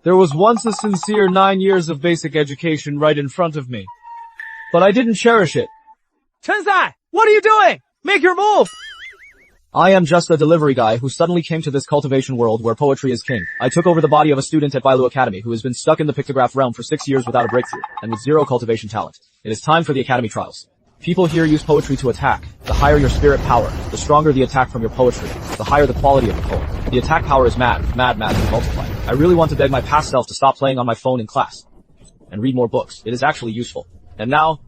There was once a sincere 9 years of basic education right in front of me. But I didn't cherish it. Chen Ci, what are you doing? Make your move! I am just a delivery guy who suddenly came to this cultivation world where poetry is king. I took over the body of a student at Bailu Academy who has been stuck in the pictograph realm for 6 years without a breakthrough, and with zero cultivation talent. It is time for the academy trials. People here use poetry to attack. The higher your spirit power, the stronger the attack from your poetry, the higher the quality of the poem. The attack power is mad, and multiplied. I really want to beg my past self to stop playing on my phone in class and read more books. It is actually useful. And now,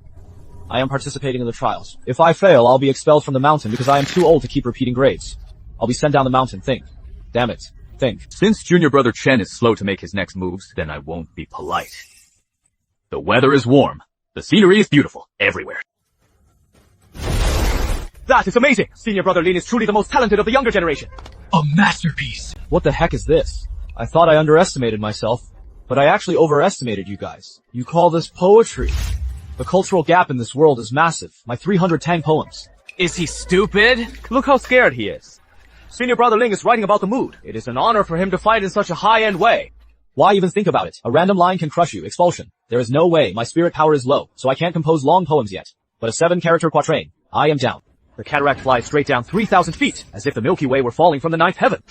I am participating in the trials. If I fail, I'll be expelled from the mountain because I am too old to keep repeating grades. I'll be sent down the mountain. Think. Damn it. Think. Since junior brother Chen is slow to make his next moves, then I won't be polite. The weather is warm. The scenery is beautiful. Everywhere. That is amazing! Senior brother Lin is truly the most talented of the younger generation. A masterpiece. What the heck is this? I thought I underestimated myself, but I actually overestimated you guys. You call this poetry? The cultural gap in this world is massive. My 310 poems. Is he stupid? Look how scared he is. Senior brother Ling is writing about the mood. It is an honor for him to fight in such a high-end way. Why even think about it? A random line can crush you. Expulsion. There is no way. My spirit power is low, so I can't compose long poems yet. But a 7-character quatrain. I am down. The cataract flies straight down 3,000 feet, as if the Milky Way were falling from the 9th heaven.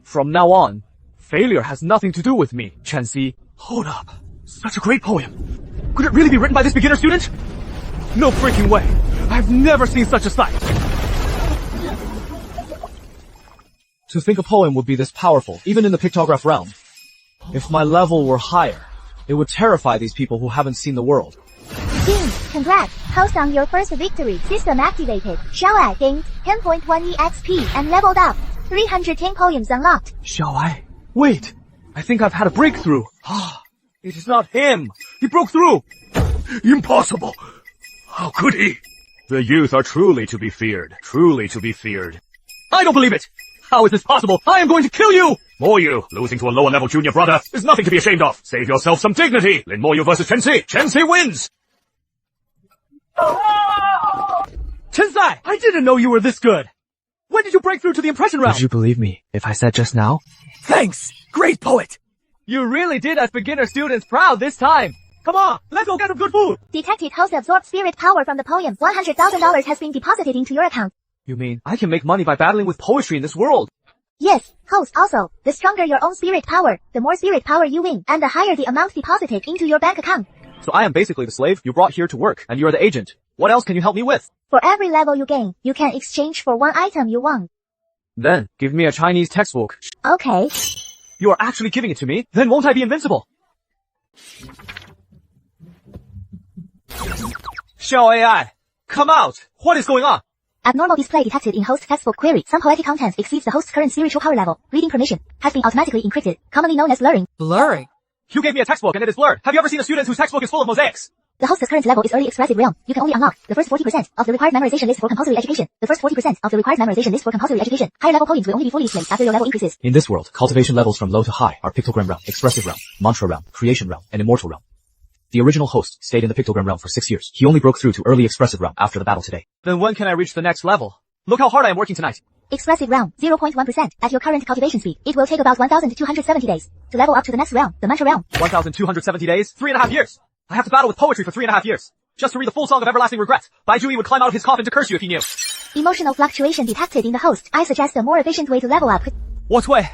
From now on, failure has nothing to do with me, Chen Ci. Hold up. Such a great poem. Could it really be written by this beginner student? No freaking way. I've never seen such a sight. To think a poem would be this powerful, even in the pictograph realm. If my level were higher, it would terrify these people who haven't seen the world. Team, congrats! Host on your first victory. System activated. Xiaoai gained 10.1 EXP and leveled up. 310 poems unlocked. Xiaoai? Wait! I think I've had a breakthrough. Ah, it is not him! He broke through! Impossible! How could he? The youth are truly to be feared. Truly to be feared. I don't believe it! How is this possible? I am going to kill you! Moyu, losing to a lower level junior brother is nothing to be ashamed of. Save yourself some dignity. Lin Moyu versus Chen Ci. Chen Ci wins! Chen Ci, I didn't know you were this good. When did you break through to the impression realm? Would you believe me if I said just now? Thanks! Great poet! You really did us beginner students proud this time. Come on, let's go get some good food. Detected host absorbed spirit power from the poem. $100,000 has been deposited into your account. You mean I can make money by battling with poetry in this world? Yes, host also. The stronger your own spirit power, the more spirit power you win, and the higher the amount deposited into your bank account. So I am basically the slave you brought here to work, and you are the agent. What else can you help me with? For every level you gain, you can exchange for one item you want. Then, give me a Chinese textbook. Okay. You are actually giving it to me? Then won't I be invincible? Xiao AI, come out! What is going on? Abnormal display detected in host textbook query. Some poetic content exceeds the host's current spiritual power level. Reading permission has been automatically encrypted, commonly known as blurring. Blurring? You gave me a textbook and it is blurred. Have you ever seen a student whose textbook is full of mosaics? The host's current level is early expressive realm. You can only unlock the first 40% of the required memorization list for compulsory education. The first 40% of the required memorization list for compulsory education. Higher level poems will only be fully displayed after your level increases. In this world, cultivation levels from low to high are pictogram realm, expressive realm, mantra realm, creation realm, and immortal realm. The original host stayed in the pictogram realm for 6 years. He only broke through to early expressive realm after the battle today. Then when can I reach the next level? Look how hard I am working tonight. Expressive realm, 0.1% at your current cultivation speed. It will take about 1,270 days to level up to the next realm, the mantra realm. 1,270 days? 3.5 years. I have to battle with poetry for 3.5 years. Just to read the full song of everlasting regret. Bai Zhui would climb out of his coffin to curse you if he knew. Emotional fluctuation detected in the host. I suggest a more efficient way to level up. What way?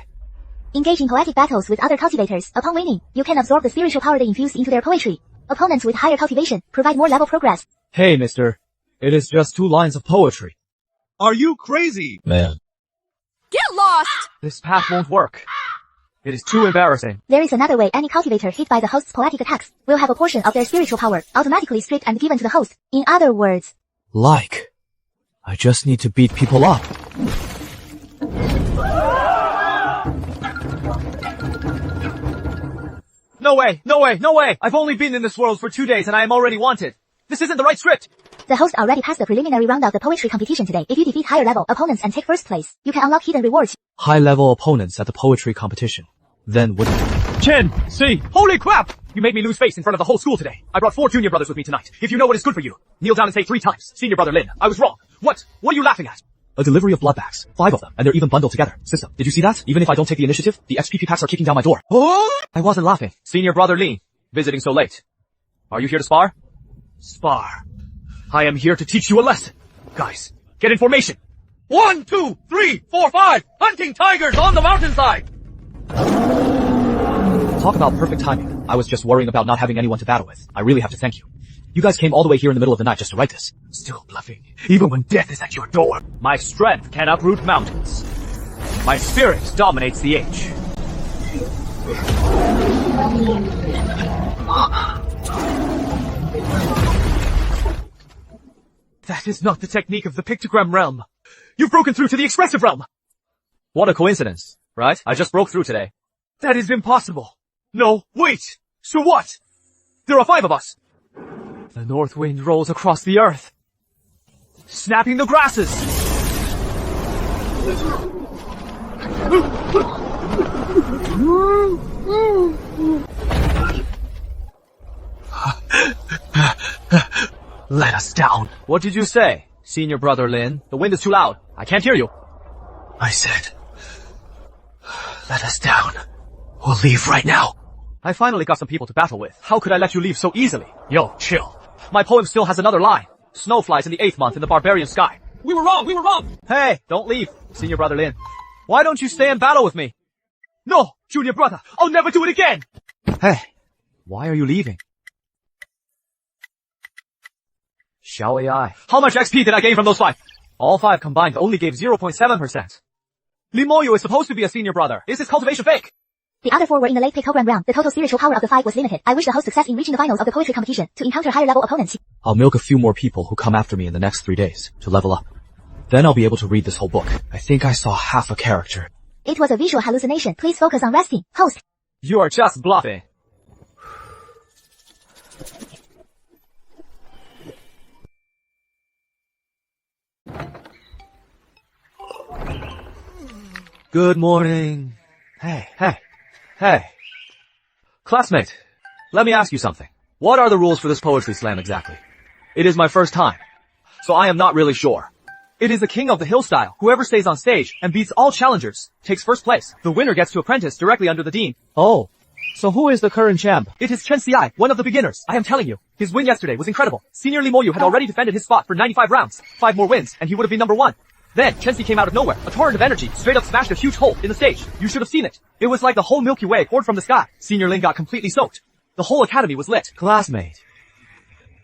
Engage in poetic battles with other cultivators. Upon winning, you can absorb the spiritual power they infuse into their poetry. Opponents with higher cultivation provide more level progress. Hey, mister. It is just 2 lines of poetry. Are you crazy? Man. Get lost! This path won't work. It is too embarrassing. There is another way. Any cultivator hit by the host's poetic attacks will have a portion of their spiritual power automatically stripped and given to the host. In other words, Like, I just need to beat people up. No way, no way, no way! I've only been in this world for 2 days and I am already wanted. This isn't the right script. The host already passed the preliminary round of the poetry competition today. If you defeat higher level opponents and take first place, you can unlock hidden rewards. High level opponents at the poetry competition. Then what? Chen Ci! Holy crap! You made me lose face in front of the whole school today. I brought 4 junior brothers with me tonight. If you know what is good for you, kneel down and say 3 times. Senior brother Lin, I was wrong. What are you laughing at? A delivery of blood bags. 5 of them, and they're even bundled together. System, did you see that? Even if I don't take the initiative, the XPP packs are kicking down my door. Oh! I wasn't laughing. Senior brother Lin, visiting so late. Are you here to spar? Spar. I am here to teach you a lesson. Guys, get in formation. 1, 2, 3, 4, 5. Hunting tigers on the mountainside. Talk about perfect timing. I was just worrying about not having anyone to battle with. I really have to thank you. You guys came all the way here in the middle of the night just to write this. Still bluffing, even when death is at your door. My strength can uproot mountains. My spirit dominates the age. That is not the technique of the pictogram realm. You've broken through to the expressive realm. What a coincidence, right? I just broke through today. That is impossible. No, wait. So what? There are 5 of us. The north wind rolls across the earth, snapping the grasses. Let us down. What did you say, senior brother Lin? The wind is too loud. I can't hear you. I said, let us down. We'll leave right now. I finally got some people to battle with. How could I let you leave so easily? Yo, chill. My poem still has another line. Snow flies in the 8th month in the Barbarian sky. We were wrong! Hey, don't leave, senior brother Lin. Why don't you stay and battle with me? No, junior brother, I'll never do it again! Hey, why are you leaving? Xiao AI. How much XP did I gain from those 5? All 5 combined only gave 0.7%. Li Moyu is supposed to be a senior brother. Is his cultivation fake? The other 4 were in the late pictogram round. The total spiritual power of the 5 was limited. I wish the host success in reaching the finals of the poetry competition to encounter higher level opponents. I'll milk a few more people who come after me in the next 3 days to level up. Then I'll be able to read this whole book. I think I saw half a character. It was a visual hallucination. Please focus on resting. Host. You are just bluffing. Good morning. Hey. Classmate, let me ask you something. What are the rules for this poetry slam exactly? It is my first time, so I am not really sure. It is the king of the hill style. Whoever stays on stage and beats all challengers takes first place. The winner gets to apprentice directly under the dean. Oh, so who is the current champ? It is Chen Ci, one of the beginners. I am telling you, his win yesterday was incredible. Senior Li Moyu had already defended his spot for 95 rounds. 5 more wins, and he would have been number 1. Then, Chen Ci came out of nowhere. A torrent of energy straight up smashed a huge hole in the stage. You should have seen it. It was like the whole Milky Way poured from the sky. Senior Lin got completely soaked. The whole academy was lit. Classmate,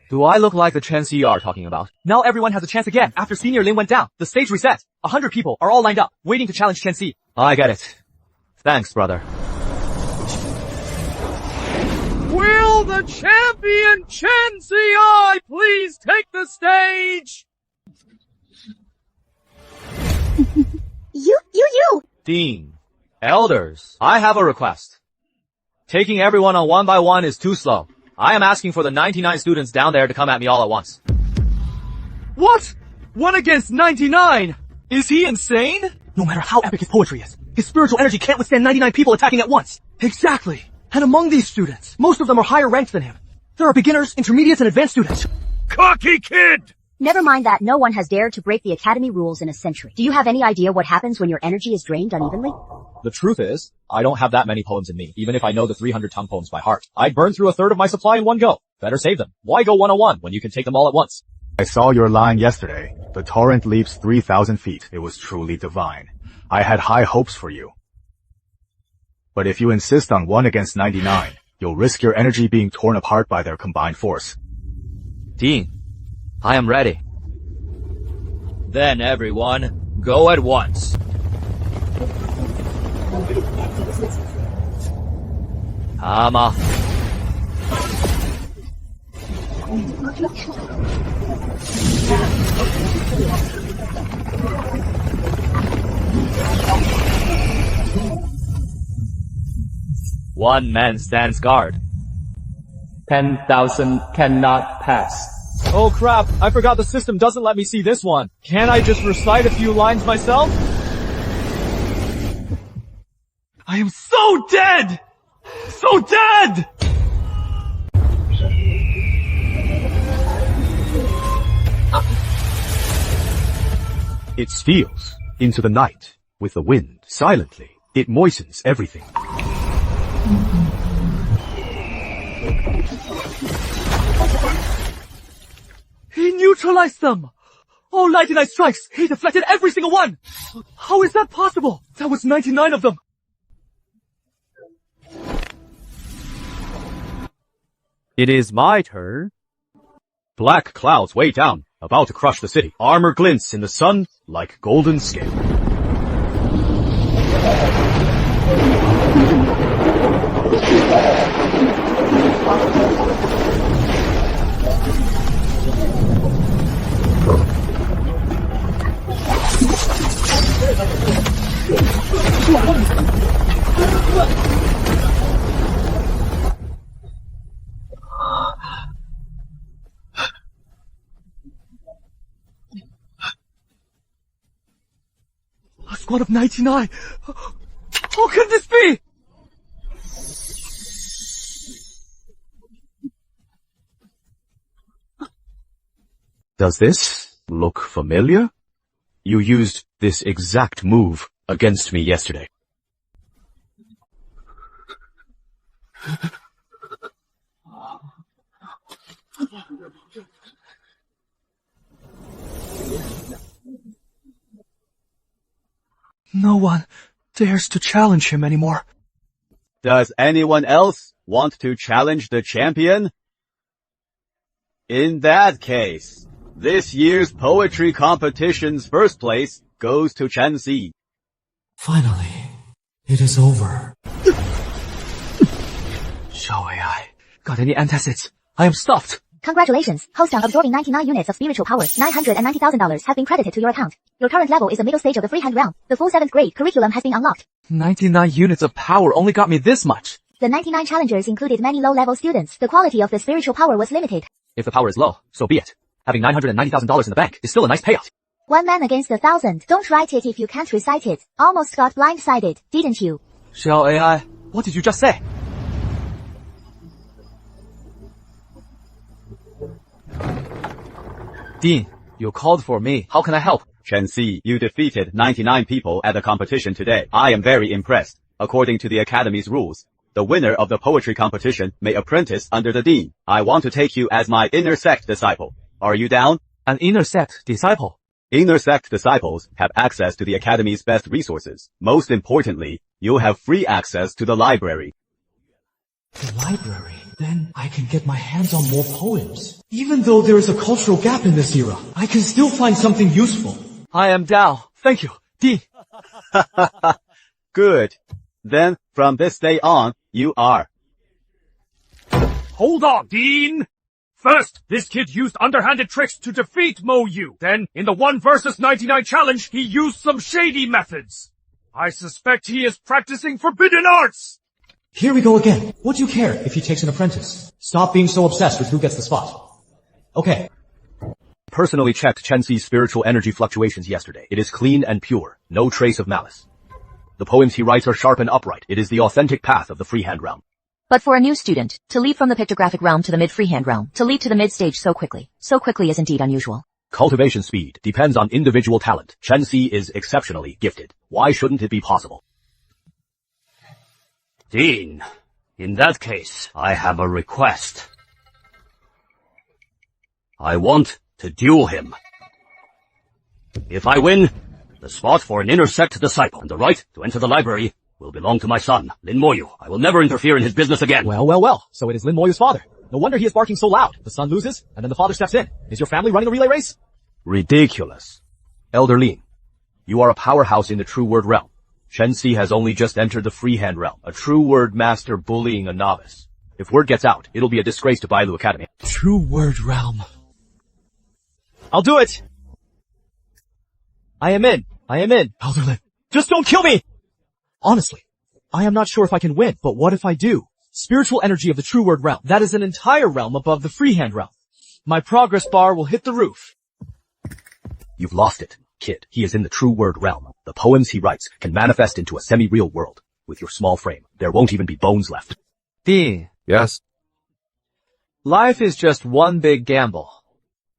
do I look like the Chen Ci you are talking about? Now everyone has a chance again. After Senior Lin went down, the stage reset. 100 people are all lined up, waiting to challenge Chen Ci. I get it. Thanks, brother. Will the champion Chen Ci please take the stage? You! Dean, elders, I have a request. Taking everyone on 1 by 1 is too slow. I am asking for the 99 students down there to come at me all at once. What? 1 against 99? Is he insane? No matter how epic his poetry is, his spiritual energy can't withstand 99 people attacking at once. Exactly. And among these students, most of them are higher ranked than him. There are beginners, intermediates, and advanced students. Cocky kid! Never mind that no one has dared to break the academy rules in a century. Do you have any idea what happens when your energy is drained unevenly? The truth is, I don't have that many poems in me, even if I know the 300 tongue poems by heart. I'd burn through a third of my supply in one go. Better save them. Why go 101 when you can take them all at once? I saw your line yesterday. The torrent leaps 3,000 feet. It was truly divine. I had high hopes for you. But if you insist on 1 against 99, you'll risk your energy being torn apart by their combined force. Dean, I am ready. Then everyone, go at once. Ama. One man stands guard. 10,000 cannot pass. Oh crap, I forgot the system doesn't let me see this one. Can't I just recite a few lines myself? I am so dead! So dead! It steals into the night with the wind. Silently, it moistens everything. He neutralized them! All 99 strikes! He deflected every single one! How is that possible? That was 99 of them! It is my turn. Black clouds weigh down, about to crush the city. Armor glints in the sun like golden scale. A squad of 99! How can this be? Does this look familiar? You used this exact move against me yesterday. No one dares to challenge him anymore. Does anyone else want to challenge the champion? In that case, this year's poetry competition's first place goes to Chen Ci. Finally, it is over. Show AI. Got any antacids? I am stuffed. Congratulations, host on absorbing 99 units of spiritual power. $990,000 have been credited to your account. Your current level is the middle stage of the freehand realm. The full 7th grade curriculum has been unlocked. 99 units of power only got me this much. The 99 challengers included many low-level students. The quality of the spiritual power was limited. If the power is low, so be it. Having $990,000 in the bank is still a nice payout. One man against 1,000. Don't write it if you can't recite it. Almost got blindsided, didn't you? Xiao AI, what did you just say? Dean, you called for me. How can I help? Chen Ci, you defeated 99 people at the competition today. I am very impressed. According to the Academy's rules, the winner of the poetry competition may apprentice under the dean. I want to take you as my inner sect disciple. Are you down? An inner sect disciple. Inner sect disciples have access to the Academy's best resources. Most importantly, you'll have free access to the library. The library? Then I can get my hands on more poems. Even though there is a cultural gap in this era, I can still find something useful. I am down. Thank you, Dean. Good. Then, from this day on, you are. Hold on, Dean! First, this kid used underhanded tricks to defeat Mo Yu. Then, in the 1 versus 99 challenge, he used some shady methods. I suspect he is practicing forbidden arts! Here we go again. What do you care if he takes an apprentice? Stop being so obsessed with who gets the spot. Okay. Personally checked Chen Ci's spiritual energy fluctuations yesterday. It is clean and pure, no trace of malice. The poems he writes are sharp and upright. It is the authentic path of the freehand realm. But for a new student, to leap from the pictographic realm to the mid-freehand realm, to leap to the mid-stage so quickly is indeed unusual. Cultivation speed depends on individual talent. Chen Ci is exceptionally gifted. Why shouldn't it be possible? Dean, in that case, I have a request. I want to duel him. If I win, the spot for an inner sect disciple and the right to enter the library will belong to my son, Lin Moyu. I will never interfere in his business again. Well. So it is Lin Moyu's father. No wonder he is barking so loud. The son loses, and then the father steps in. Is your family running a relay race? Ridiculous. Elder Lin, you are a powerhouse in the true word realm. Chen Ci has only just entered the freehand realm, a true word master bullying a novice. If word gets out, it'll be a disgrace to Bailu Academy. True word realm. I'll do it! I am in. Elder Lin, Just don't kill me! Honestly, I am not sure if I can win, but what if I do? Spiritual energy of the true word realm. That is an entire realm above the freehand realm. My progress bar will hit the roof. You've lost it, kid. He is in the true word realm. The poems he writes can manifest into a semi-real world. With your small frame, there won't even be bones left. Dean. Yes? Life is just one big gamble.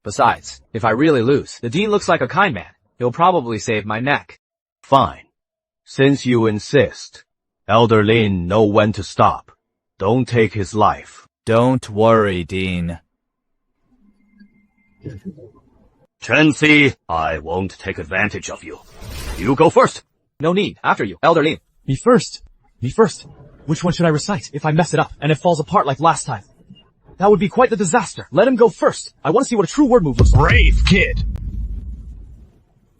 Besides, if I really lose, the dean looks like a kind man. He'll probably save my neck. Fine. Since you insist, Elder Lin know when to stop. Don't take his life. Don't worry, Dean. Chen Ci, I won't take advantage of you. You go first. No need. After you, Elder Lin. Me first. Me first. Which one should I recite if I mess it up and it falls apart like last time? That would be quite the disaster. Let him go first. I want to see what a true word move looks like. Brave kid.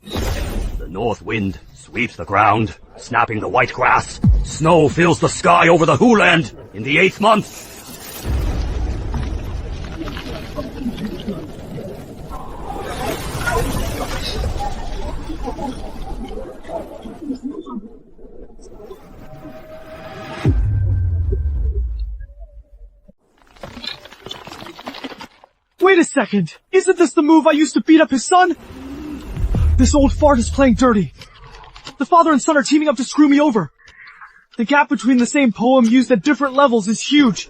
The north wind sweeps the ground, snapping the white grass. Snow fills the sky over the Huland in the 8th month. Wait a second! Isn't this the move I used to beat up his son? This old fart is playing dirty. The father and son are teaming up to screw me over. The gap between the same poem used at different levels is huge.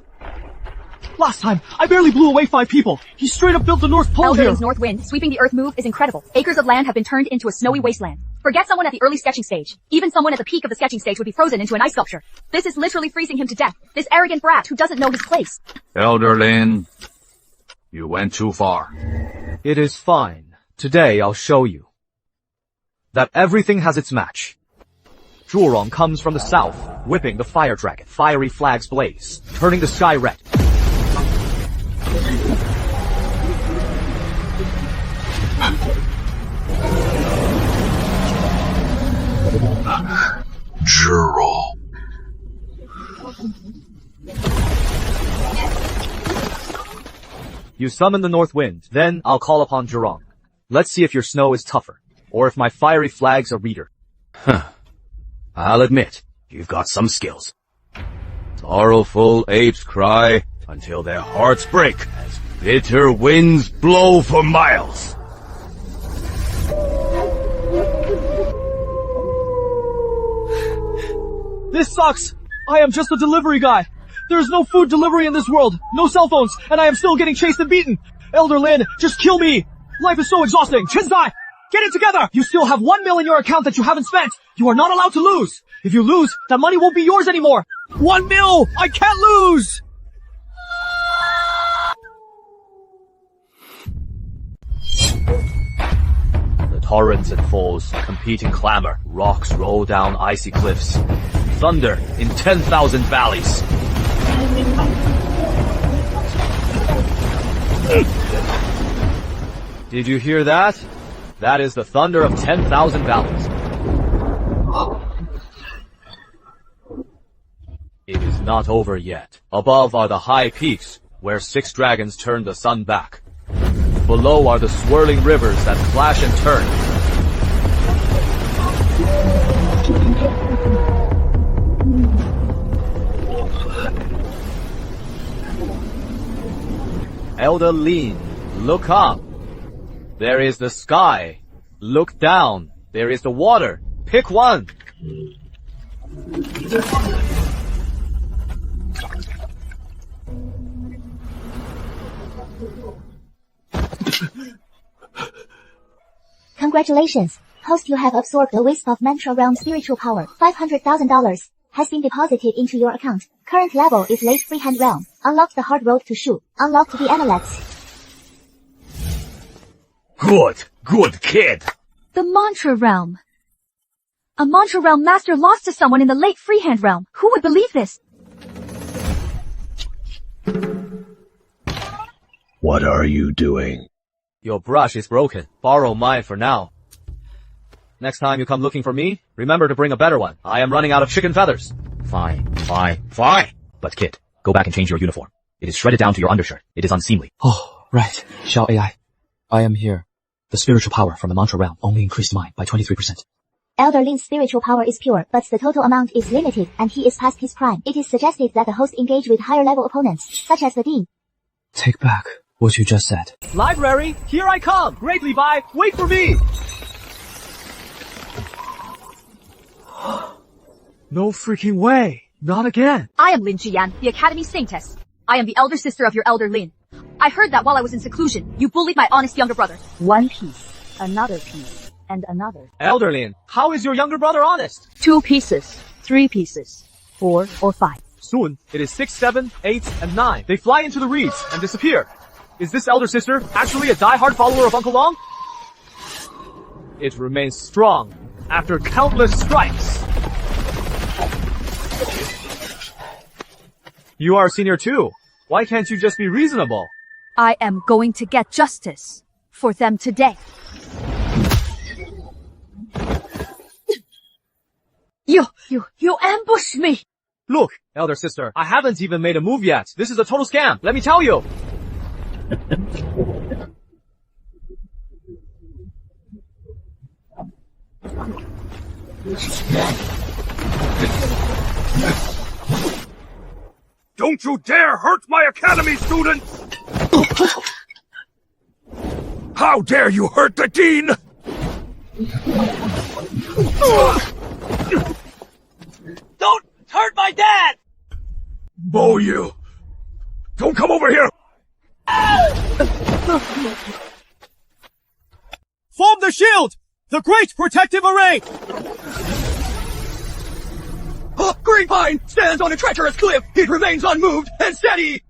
Last time, I barely blew away 5 people. He straight up built the North Pole here. Elderlin's north wind, sweeping the earth move is incredible. Acres of land have been turned into a snowy wasteland. Forget someone at the early sketching stage. Even someone at the peak of the sketching stage would be frozen into an ice sculpture. This is literally freezing him to death. This arrogant brat who doesn't know his place. Elder Lin, you went too far. It is fine. Today I'll show you that everything has its match. Zhurong comes from the south, whipping the fire dragon. Fiery flags blaze, turning the sky red. Zhurong. You summon the north wind, then I'll call upon Zhurong. Let's see if your snow is tougher, or if my fiery flag's a reader. I'll admit, you've got some skills. Sorrowful apes cry until their hearts break as bitter winds blow for miles. This sucks! I am just a delivery guy. There is no food delivery in this world, no cell phones, and I am still getting chased and beaten. Elder Lin, just kill me! Life is so exhausting. Chen Ci, get it together! You still have 1 mil in your account that you haven't spent. You are not allowed to lose. If you lose, that money won't be yours anymore. 1 mil! I can't lose! The torrents and falls compete in clamor. Rocks roll down icy cliffs. Thunder in 10,000 valleys. Did you hear that? That is the thunder of 10,000 valleys. It is not over yet. Above are the high peaks, where 6 dragons turn the sun back. Below are the swirling rivers that flash and turn. Elder Lin, look up. There is the sky. Look down. There is the water. Pick one. Congratulations, host, you have absorbed a wisp of mantra realm spiritual power. $500,000 has been deposited into your account. Current level is late freehand realm. Unlocked the hard road to Shu. Unlocked the amulets. Good kid. The mantra realm. A mantra realm master lost to someone in the late freehand realm. Who would believe this? What are you doing? Your brush is broken. Borrow mine for now. Next time you come looking for me, remember to bring a better one. I am running out of chicken feathers. Fine. But kid, go back and change your uniform. It is shredded down to your undershirt. It is unseemly. Oh, right. Xiao AI. I am here. The spiritual power from the mantra realm only increased mine by 23%. Elder Lin's spiritual power is pure, but the total amount is limited, and he is past his prime. It is suggested that the host engage with higher level opponents, such as the Dean. Take back what you just said. Library, here I come! Great, Levi! Wait for me! No freaking way! Not again! I am Lin Jiyan, the Academy Saintess. I am the elder sister of your elder Lin. I heard that while I was in seclusion, you bullied my honest younger brother. One piece, another piece, and another. Elderlin, how is your younger brother honest? 2 pieces, 3 pieces, 4 or 5. Soon, it is 6, 7, 8, and 9. They fly into the reeds and disappear. Is this elder sister actually a die-hard follower of Uncle Long? It remains strong after countless strikes. You are a senior too. Why can't you just be reasonable? I am going to get justice for them today. You ambushed me! Look, elder sister, I haven't even made a move yet. This is a total scam, let me tell you. Don't you dare hurt my academy students! How dare you hurt the dean! Don't hurt my dad! Mow you! Don't come over here! Form the shield! The great protective array! Greenpine stands on a treacherous cliff. It remains unmoved and steady.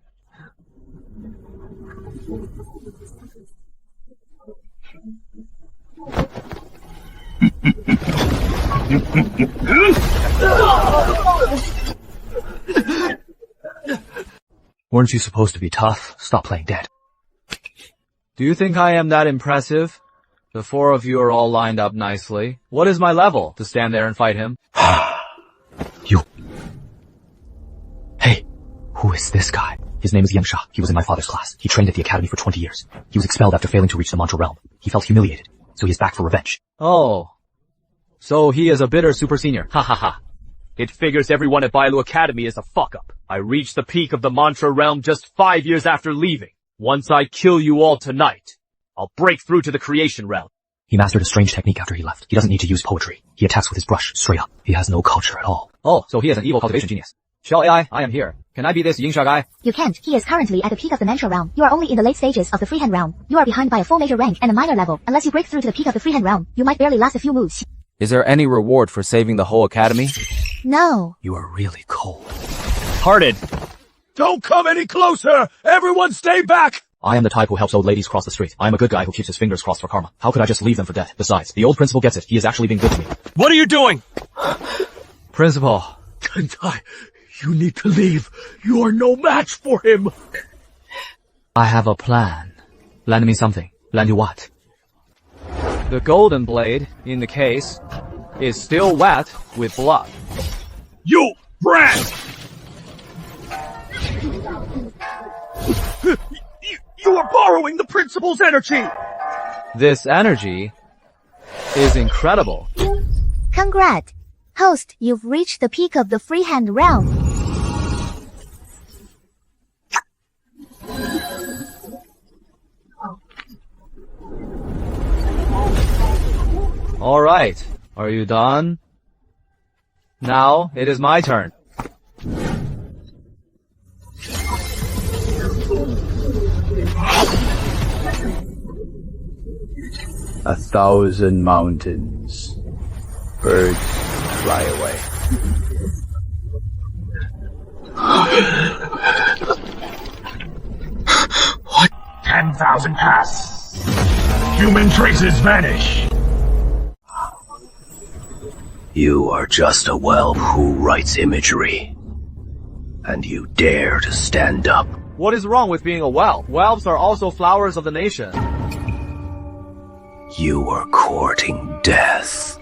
Weren't you supposed to be tough? Stop playing dead. Do you think I am that impressive? The 4 of you are all lined up nicely. What is my level to stand there and fight him? You. Hey, who is this guy? His name is Yang Sha. He was in my father's class. He trained at the academy for 20 years. He was expelled after failing to reach the mantra realm. He felt humiliated, so he is back for revenge. Oh. So he is a bitter super senior. Ha ha ha. It figures everyone at Bailu Academy is a fuck-up. I reached the peak of the mantra realm just 5 years after leaving. Once I kill you all tonight, I'll break through to the creation realm. He mastered a strange technique after he left. He doesn't need to use poetry. He attacks with his brush, straight up. He has no culture at all. Oh, so he is an evil cultivation genius. Shell AI, I am here. Can I be this Yingsha guy? You can't. He is currently at the peak of the mantra realm. You are only in the late stages of the freehand realm. You are behind by a full major rank and a minor level. Unless you break through to the peak of the freehand realm, you might barely last a few moves. Is there any reward for saving the whole academy? No. You are really cold. Hearted. Don't come any closer! Everyone stay back! I am the type who helps old ladies cross the street. I am a good guy who keeps his fingers crossed for karma. How could I just leave them for dead? Besides, the old principal gets it. He is actually being good to me. What are you doing? Principal. Chen Ci, you need to leave. You are no match for him. I have a plan. Lend me something. Lend you what? The golden blade, in the case, is still wet with blood. You brat! You are borrowing the principal's energy! This energy is incredible. Congrats. Host, you've reached the peak of the freehand realm. Alright, are you done? Now, it is my turn. A 1,000 mountains. Birds fly away. What? 10,000 pass. Human traces vanish. You are just a whelp who writes imagery. And you dare to stand up. What is wrong with being a whelp? Whelps are also flowers of the nation. You are courting death.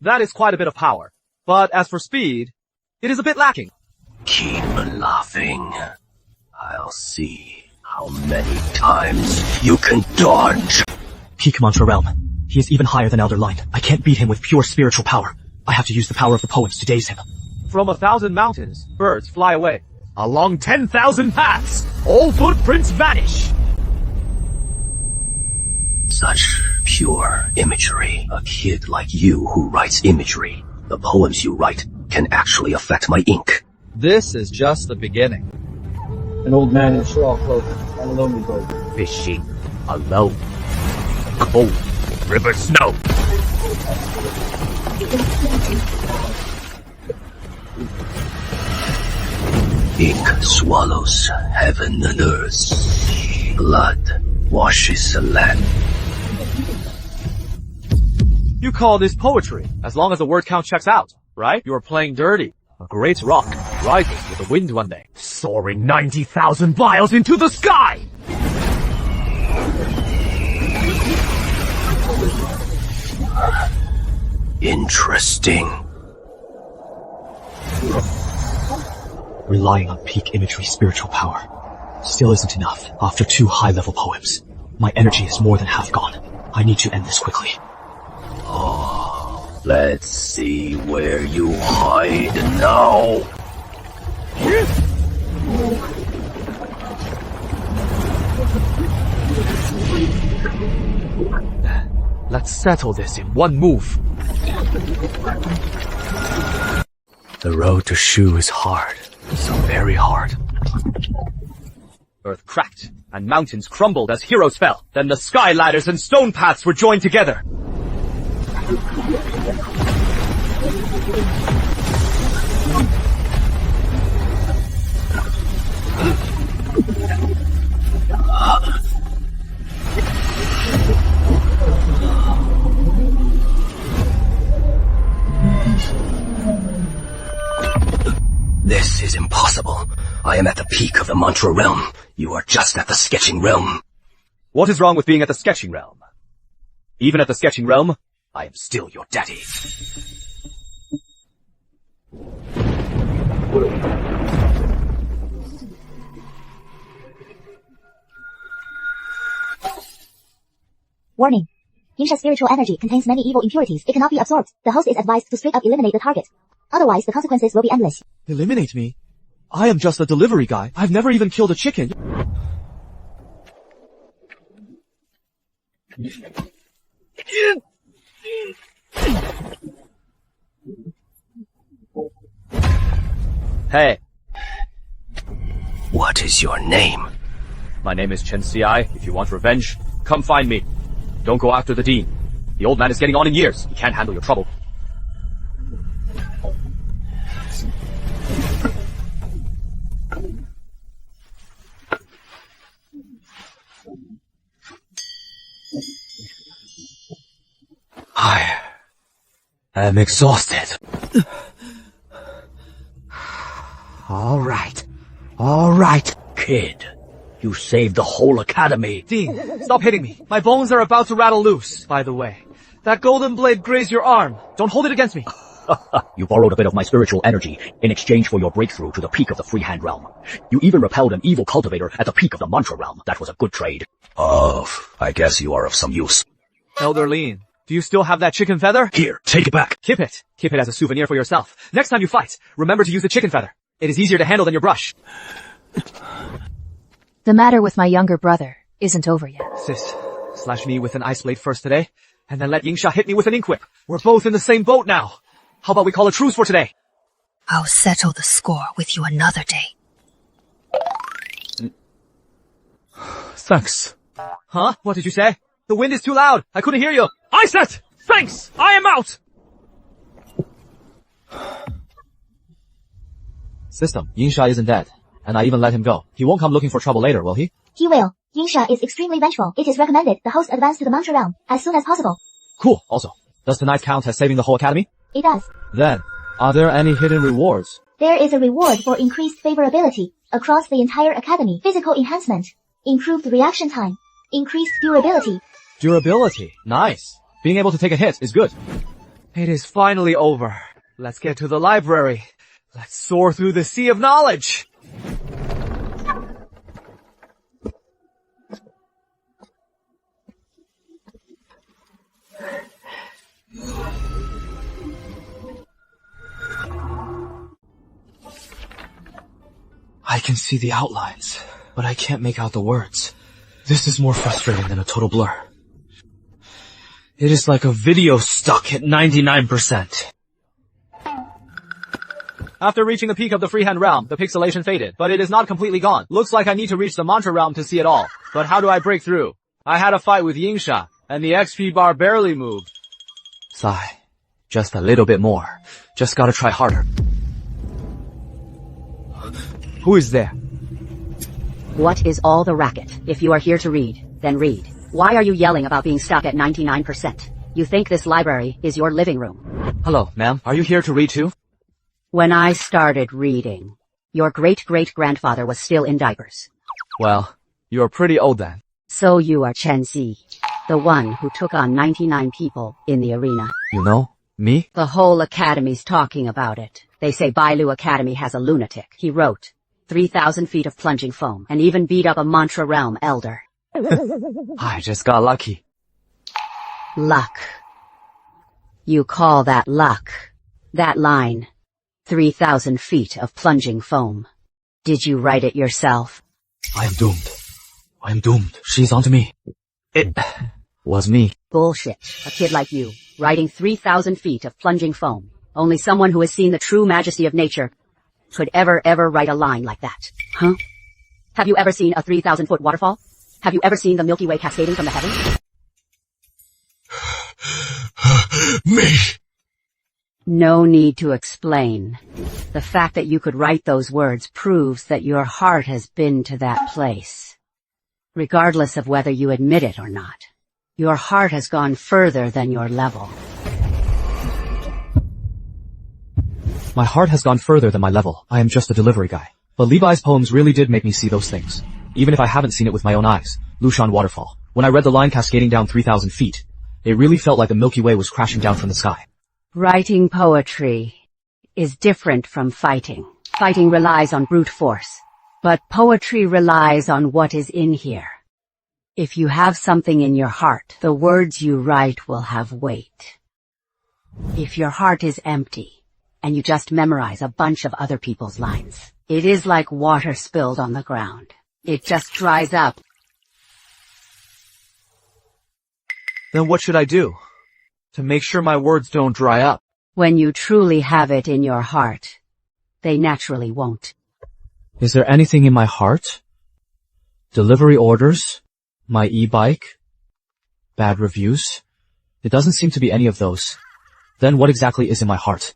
That is quite a bit of power. But as for speed, it is a bit lacking. Keep laughing. I'll see how many times you can dodge. Peak mantra realm. He is even higher than Elder Line. I can't beat him with pure spiritual power. I have to use the power of the poems to daze him. From 1,000 mountains, birds fly away. Along 10,000 paths, all footprints vanish. Such pure imagery. A kid like you who writes imagery. The poems you write can actually affect my ink. This is just the beginning. An old man in straw clothing on a lonely boat. Fishing alone. Cold river snow. Ink swallows heaven and earth. Blood washes the land. You call this poetry, as long as the word count checks out, right? You are playing dirty. A great rock rises with the wind one day, soaring 90,000 miles into the sky! Interesting. Relying on peak imagery spiritual power still isn't enough after 2 high-level poems. My energy is more than half gone. I need to end this quickly. Oh, let's see where you hide now. Let's settle this in one move. The road to Shu is hard. So very hard. Earth cracked, and mountains crumbled as heroes fell. Then the sky ladders and stone paths were joined together. This is impossible. I am at the peak of the mantra realm. You are just at the sketching realm. What is wrong with being at the sketching realm? Even at the sketching realm, I am still your daddy. Warning. Yinsha's spiritual energy contains many evil impurities. It cannot be absorbed. The host is advised to straight up eliminate the target. Otherwise, the consequences will be endless. Eliminate me? I am just a delivery guy. I've never even killed a chicken. Hey. What is your name? My name is Chen Ci. If you want revenge, come find me. Don't go after the dean. The old man is getting on in years. He can't handle your trouble. I am exhausted. All right. Kid, you saved the whole academy. Dean, stop hitting me. My bones are about to rattle loose, by the way. That golden blade grazed your arm. Don't hold it against me. You borrowed a bit of my spiritual energy in exchange for your breakthrough to the peak of the freehand realm. You even repelled an evil cultivator at the peak of the mantra realm. That was a good trade. I guess you are of some use. Elder Lean, do you still have that chicken feather? Here, take it back. Keep it. Keep it as a souvenir for yourself. Next time you fight, remember to use the chicken feather. It is easier to handle than your brush. The matter with my younger brother isn't over yet. Sis, slash me with an ice blade first today, and then let Yingsha hit me with an ink whip. We're both in the same boat now. How about we call a truce for today? I'll settle the score with you another day. Thanks. Huh? What did you say? The wind is too loud. I couldn't hear you. I said, thanks! I am out! System, Yinsha isn't dead. And I even let him go. He won't come looking for trouble later, will he? He will. Yinsha is extremely vengeful. It is recommended the host advance to the mantra realm as soon as possible. Cool. Also, does tonight count as saving the whole academy? It does. Then, are there any hidden rewards? There is a reward for increased favorability across the entire academy. Physical enhancement, improved reaction time, increased durability. Durability. Nice. Being able to take a hit is good. It is finally over. Let's get to the library. Let's soar through the sea of knowledge. I can see the outlines, but I can't make out the words. This is more frustrating than a total blur. It is like a video stuck at 99%. After reaching the peak of the freehand realm, the pixelation faded, but it is not completely gone. Looks like I need to reach the mantra realm to see it all. But how do I break through? I had a fight with Yingsha, and the XP bar barely moved. Sigh. Just a little bit more. Just gotta try harder. Who is there? What is all the racket? If you are here to read, then read. Why are you yelling about being stuck at 99%? You think this library is your living room? Hello, ma'am. Are you here to read too? When I started reading, your great-great-grandfather was still in diapers. Well, you're pretty old then. So you are Chen Ci, the one who took on 99 people in the arena. You know, me? The whole academy's talking about it. They say Bailu Academy has a lunatic. He wrote 3,000 feet of plunging foam and even beat up a mantra realm elder. I just got lucky. Luck. You call that luck? That line, 3,000 feet of plunging foam. Did you write it yourself? I am doomed. I am doomed. She's onto me. It was me. Bullshit. A kid like you, writing 3,000 feet of plunging foam. Only someone who has seen the true majesty of nature could ever write a line like that. Huh? Have you ever seen a 3,000-foot waterfall? Have you ever seen the Milky Way cascading from the heavens? Me! No need to explain. The fact that you could write those words proves that your heart has been to that place. Regardless of whether you admit it or not, your heart has gone further than your level. My heart has gone further than my level. I am just a delivery guy. But Levi's poems really did make me see those things. Even if I haven't seen it with my own eyes. Lushan Waterfall. When I read the line cascading down 3,000 feet, it really felt like the Milky Way was crashing down from the sky. Writing poetry is different from fighting. Fighting relies on brute force, but poetry relies on what is in here. If you have something in your heart, the words you write will have weight. If your heart is empty, and you just memorize a bunch of other people's lines, it is like water spilled on the ground. It just dries up. Then what should I do to make sure my words don't dry up? When you truly have it in your heart, they naturally won't. Is there anything in my heart? Delivery orders? My e-bike? Bad reviews? It doesn't seem to be any of those. Then what exactly is in my heart?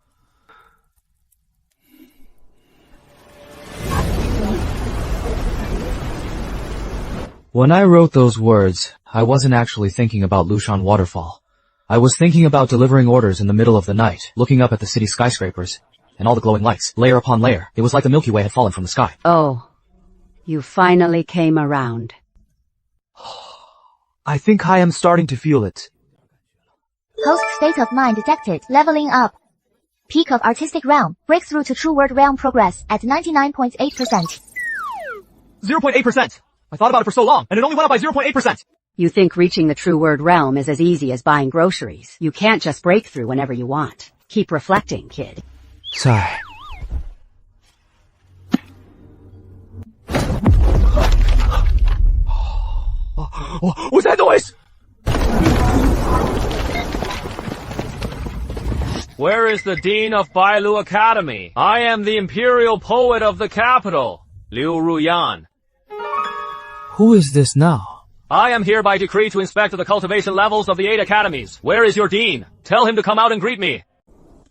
When I wrote those words, I wasn't actually thinking about Lushan Waterfall. I was thinking about delivering orders in the middle of the night, looking up at the city skyscrapers, and all the glowing lights, layer upon layer. It was like the Milky Way had fallen from the sky. Oh, you finally came around. I think I am starting to feel it. Host state of mind detected. Leveling up. Peak of artistic realm. Breakthrough to true word realm progress at 99.8%. 0.8%! I thought about it for so long, and it only went up by 0.8%! You think reaching the true word realm is as easy as buying groceries. You can't just break through whenever you want. Keep reflecting, kid. Sigh. What's that noise? Where is the Dean of Bailu Academy? I am the Imperial Poet of the capital, Liu Ruyan. Who is this now? I am here by decree to inspect the cultivation levels of the 8 academies. Where is your dean? Tell him to come out and greet me.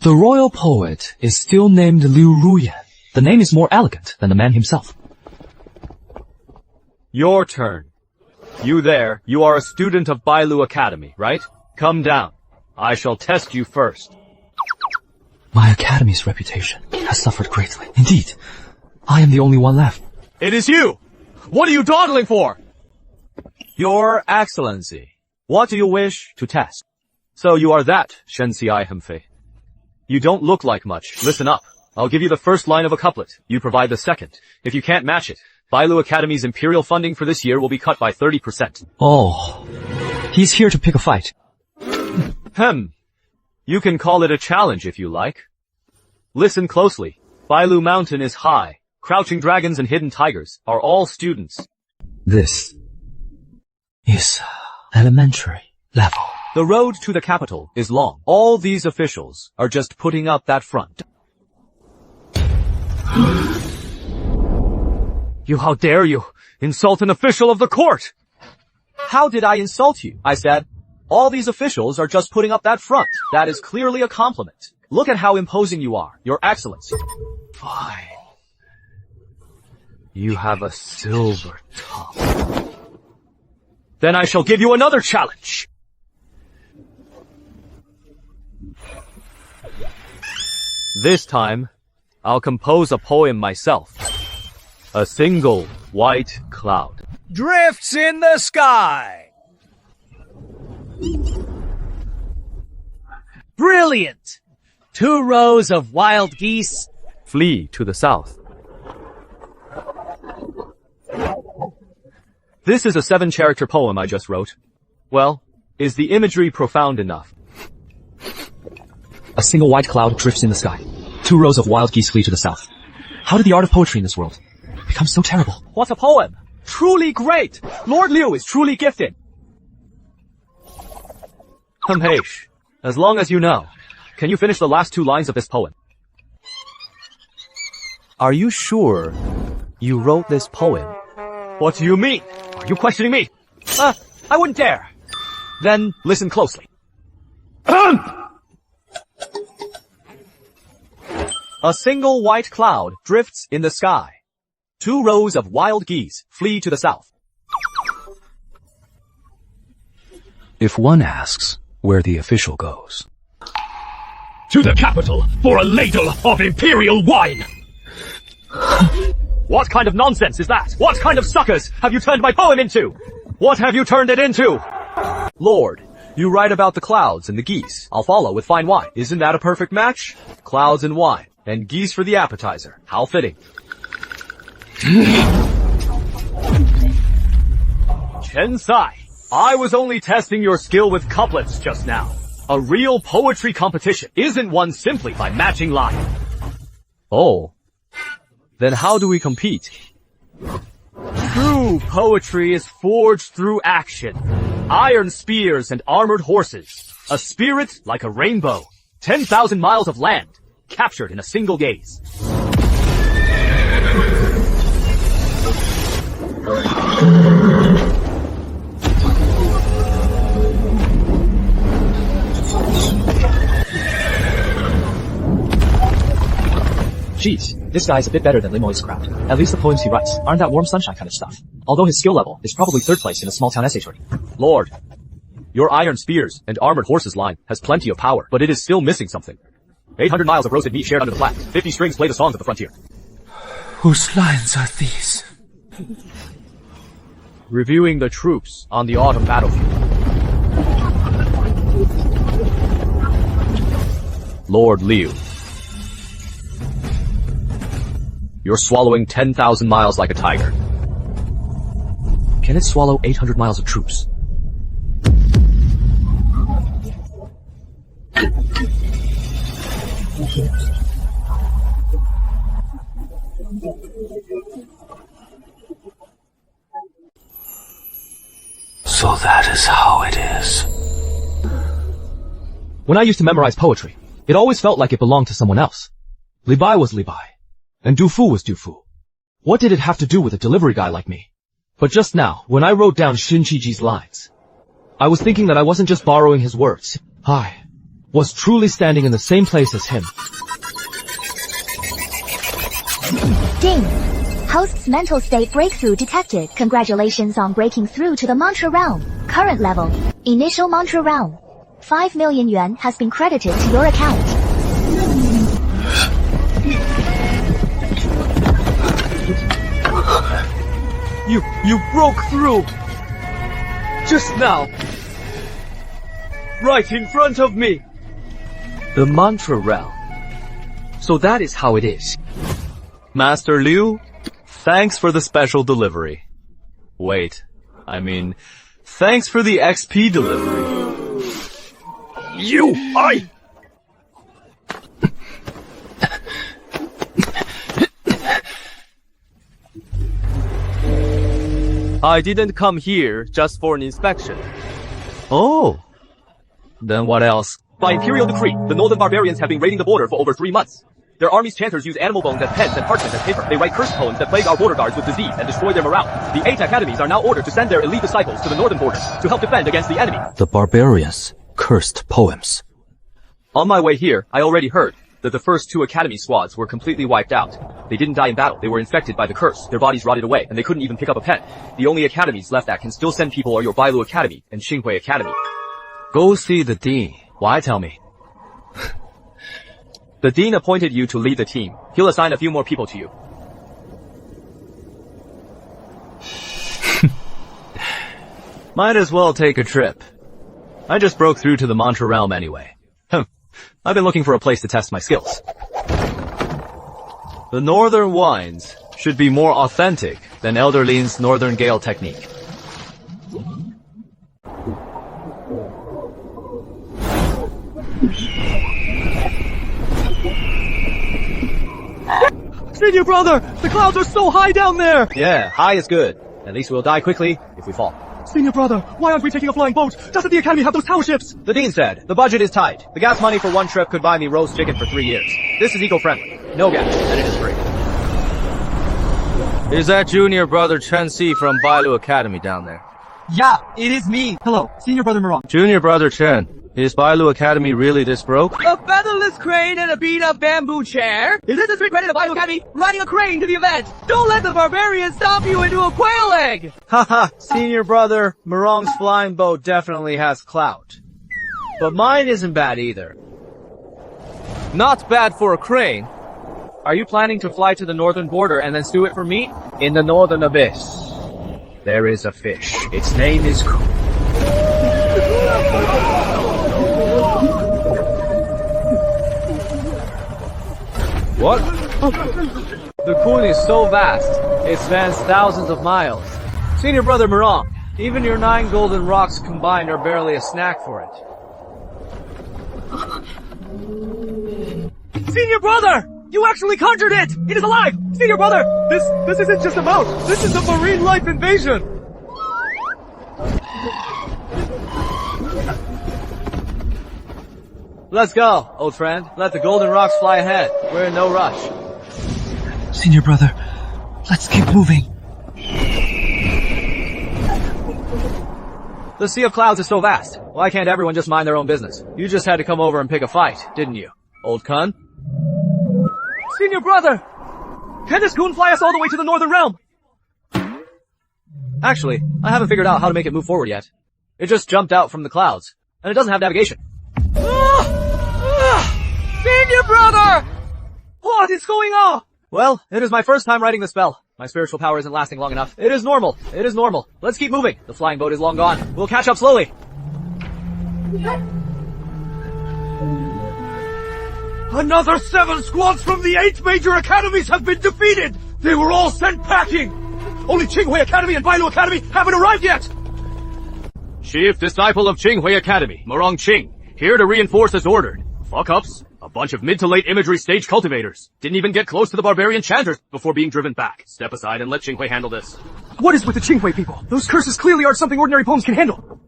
The royal poet is still named Liu Ruyan. The name is more elegant than the man himself. Your turn. You there, you are a student of Bailu Academy, right? Come down. I shall test you first. My academy's reputation has suffered greatly. Indeed, I am the only one left. It is you! What are you dawdling for? Your Excellency, what do you wish to test? So you are that, Chen Ci Hemfei. You don't look like much. Listen up. I'll give you the first line of a couplet. You provide the second. If you can't match it, Bailu Academy's imperial funding for this year will be cut by 30%. Oh, he's here to pick a fight. You can call it a challenge if you like. Listen closely. Bailu Mountain is high. Crouching dragons and hidden tigers are all students. This is elementary level. The road to the capital is long. All these officials are just putting up that front. You, how dare you insult an official of the court? How did I insult you? I said, all these officials are just putting up that front. That is clearly a compliment. Look at how imposing you are, Your Excellency. Fine. You have a silver tongue. Then I shall give you another challenge. This time, I'll compose a poem myself. A single white cloud drifts in the sky. Brilliant! 2 rows of wild geese flee to the south. This is a 7-character poem I just wrote. Well, is the imagery profound enough? A single white cloud drifts in the sky. 2 rows of wild geese flee to the south. How did the art of poetry in this world become so terrible? What a poem! Truly great! Lord Liu is truly gifted. Hamhesh, as long as you know, can you finish the last 2 lines of this poem? Are you sure you wrote this poem? What do you mean? Are you questioning me? I wouldn't dare. Then listen closely. A single white cloud drifts in the sky. 2 rows of wild geese flee to the south. If one asks where the official goes. To the capital for a ladle of imperial wine. What kind of nonsense is that? What kind of suckers have you turned my poem into? What have you turned it into? Lord, you write about the clouds and the geese. I'll follow with fine wine. Isn't that a perfect match? Clouds and wine, and geese for the appetizer. How fitting. Chen Ci, I was only testing your skill with couplets just now. A real poetry competition isn't won simply by matching line. Oh. Then how do we compete? True poetry is forged through action. Iron spears and armored horses. A spirit like a rainbow. 10,000 miles of land, captured in a single gaze. Jeez, this guy's a bit better than Limoy's crowd. At least the poems he writes aren't that warm sunshine kind of stuff. Although his skill level is probably 3rd place in a small town essay tourney. Lord, your iron spears and armored horses line has plenty of power, but it is still missing something. 800 miles of roasted meat shared under the flag. 50 strings play the songs of the frontier. Whose lines are these? Reviewing the troops on the autumn battlefield. Lord Liu. You're swallowing 10,000 miles like a tiger. Can it swallow 800 miles of troops? So that is how it is. When I used to memorize poetry, it always felt like it belonged to someone else. Li Bai was Li Bai, and Du Fu was Du Fu. What did it have to do with a delivery guy like me? But just now, when I wrote down Chen Ci's lines, I was thinking that I wasn't just borrowing his words. I was truly standing in the same place as him. Ding! Host's mental state breakthrough detected. Congratulations on breaking through to the mantra realm. Current level. Initial mantra realm. 5 million yuan has been credited to your account. You broke through! Just now! Right in front of me! The mantra realm. So that is how it is. Master Liu, thanks for the special delivery. Wait, I mean, thanks for the XP delivery. I didn't come here just for an inspection. Oh. Then what else? By imperial decree, the northern barbarians have been raiding the border for over 3 months. Their army's chanters use animal bones as pens and parchment as paper. They write cursed poems that plague our border guards with disease and destroy their morale. The 8 academies are now ordered to send their elite disciples to the northern border to help defend against the enemy. The Barbarians' cursed poems. On my way here, I already heard that the first 2 academy squads were completely wiped out. They didn't die in battle, they were infected by the curse, their bodies rotted away, and they couldn't even pick up a pen. The only academies left that can still send people are your Bailu Academy and Qinghui Academy. Go see the dean. Why tell me? The dean appointed you to lead the team. He'll assign a few more people to you. Might as well take a trip. I just broke through to the Mantra realm anyway. I've been looking for a place to test my skills. The northern wines should be more authentic than Elder Lin's Northern Gale technique. Senior brother! The clouds are so high down there! Yeah, high is good. At least we'll die quickly if we fall. Senior brother, why aren't we taking a flying boat? Doesn't the academy have those tower ships? The dean said, the budget is tight. The gas money for one trip could buy me roast chicken for 3 years. This is eco-friendly. No gas, and it is free. Is that junior brother Chen Ci from Bailu Academy down there? Yeah, it is me. Hello, Senior brother Mirong. Junior brother Chen, is Bailu Academy really this broke? A featherless crane and a beat-up bamboo chair? Is this a street credit of Bailu Academy riding a crane to the event? Don't let the Barbarians stop you into a quail egg! Haha, senior brother, Mirong's flying boat definitely has clout. But mine isn't bad either. Not bad for a crane. Are you planning to fly to the northern border and then stew it for meat? In the northern abyss, there is a fish. Its name is What? The Kun is so vast, it spans thousands of miles. Senior brother Mirong, even your 9 golden rocks combined are barely a snack for it. Senior brother! You actually conjured it! It is alive! Senior brother! This isn't just a mouse! This is a marine life invasion! Let's go, old friend. Let the golden rocks fly ahead. We're in no rush. Senior brother, let's keep moving. The Sea of Clouds is so vast. Why can't everyone just mind their own business? You just had to come over and pick a fight, didn't you, old Kun? Senior brother! Can this Kun fly us all the way to the northern realm? Actually, I haven't figured out how to make it move forward yet. It just jumped out from the clouds, and it doesn't have navigation. Senior brother! What is going on? Well, it is my first time writing the spell. My spiritual power isn't lasting long enough. It is normal. It is normal. Let's keep moving. The flying boat is long gone. We'll catch up slowly. Another 7 squads from the 8 major academies have been defeated! They were all sent packing! Only Qinghui Academy and Bailu Academy haven't arrived yet! Chief Disciple of Qinghui Academy, Mirong Qing, here to reinforce as ordered. Fuck-ups? A bunch of mid to late imagery stage cultivators. Didn't even get close to the Barbarian chanters before being driven back. Step aside and let Qinghui handle this. What is with the Qinghui people? Those curses clearly aren't something ordinary poems can handle.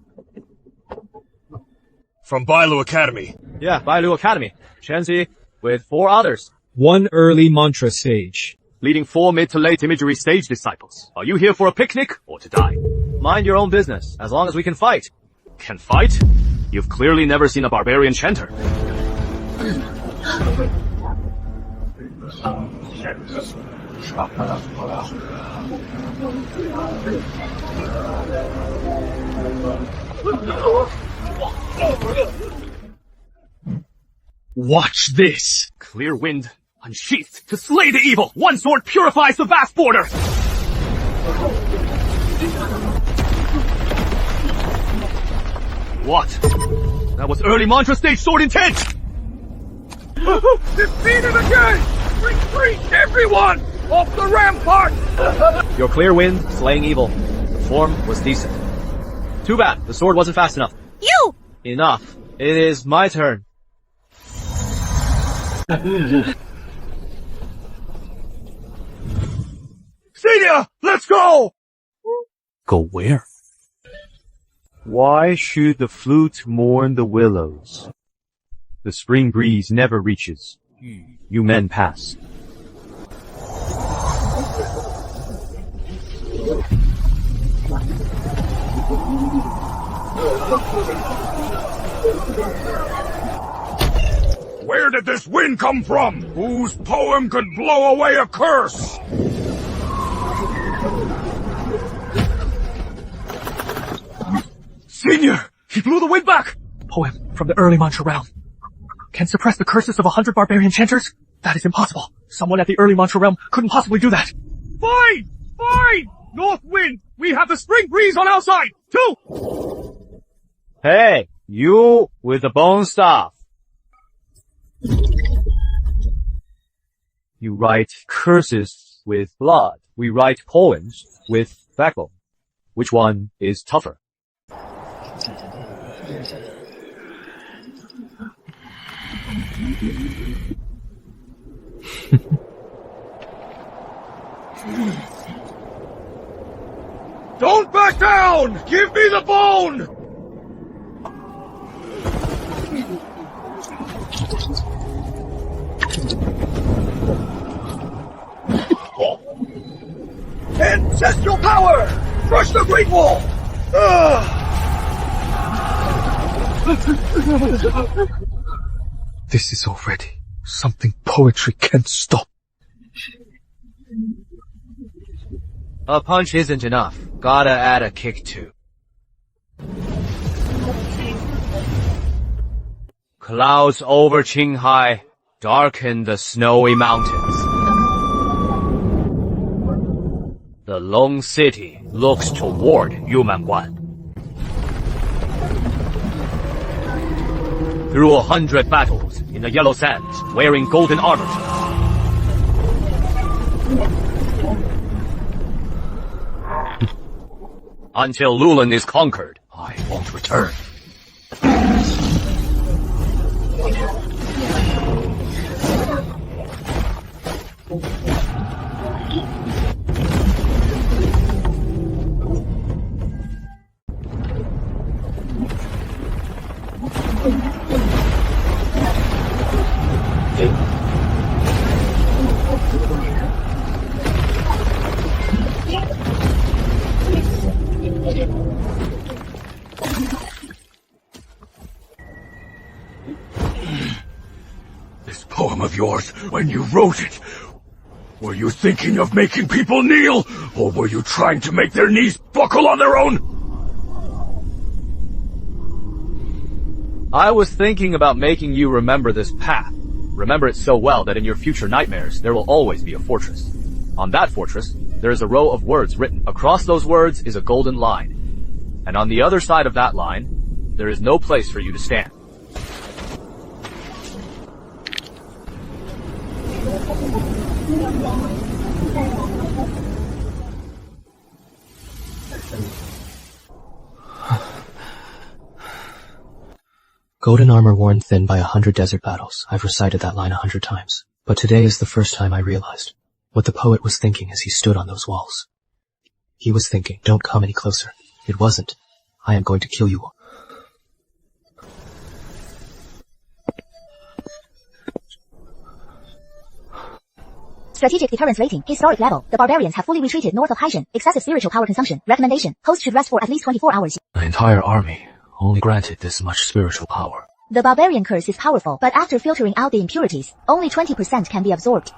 From Bailu Academy. Yeah, Bailu Academy. Chen Ci, with 4 others. 1 early mantra stage. Leading 4 mid to late imagery stage disciples. Are you here for a picnic or to die? Mind your own business, as long as we can fight. Can fight? You've clearly never seen a Barbarian chanter. Watch this! Clear wind, unsheathed to slay the evil! One sword purifies the vast border! What? That was early mantra stage sword intent! Defeated again! Retreat, everyone! Off the rampart! Your clear wind, slaying evil. The form was decent. Too bad, the sword wasn't fast enough. You! Enough. It is my turn. Senior, let's go! Go where? Why should the flute mourn the willows? The spring breeze never reaches. You men pass. Where did this wind come from? Whose poem could blow away a curse? Senior! He blew the wind back! Poem from the early mantra realm. Can suppress the curses of 100 barbarian chanters? That is impossible. Someone at the early mantra realm couldn't possibly do that. Fine! Fine! North wind! We have the spring breeze on our side, too! Hey, you with the bone staff. You write curses with blood. We write poems with backbone. Which one is tougher? Don't back down! Give me the bone! Ancestral power! Crush the Great Wall! This is already something poetry can't stop. A punch isn't enough. Gotta add a kick too. Clouds over Qinghai darken the snowy mountains. The Long City looks toward Yumanguan. Through 100 battles in the Yellow Sands, wearing golden armor. Until Lulan is conquered, I won't return. This poem of yours, when you wrote it, were you thinking of making people kneel, or were you trying to make their knees buckle on their own? I was thinking about making you remember this path. Remember it so well that in your future nightmares, there will always be a fortress. On that fortress, there is a row of words written. Across those words is a golden line. And on the other side of that line, there is no place for you to stand. Golden armor worn thin by 100 desert battles. I've recited that line 100 times. But today is the first time I realized what the poet was thinking as he stood on those walls. He was thinking, don't come any closer. It wasn't, I am going to kill you all. Strategic deterrence rating, historic level. The barbarians have fully retreated north of Haishan. Excessive spiritual power consumption. Recommendation, host should rest for at least 24 hours. The entire army only granted this much spiritual power. The barbarian curse is powerful, but after filtering out the impurities, only 20% can be absorbed.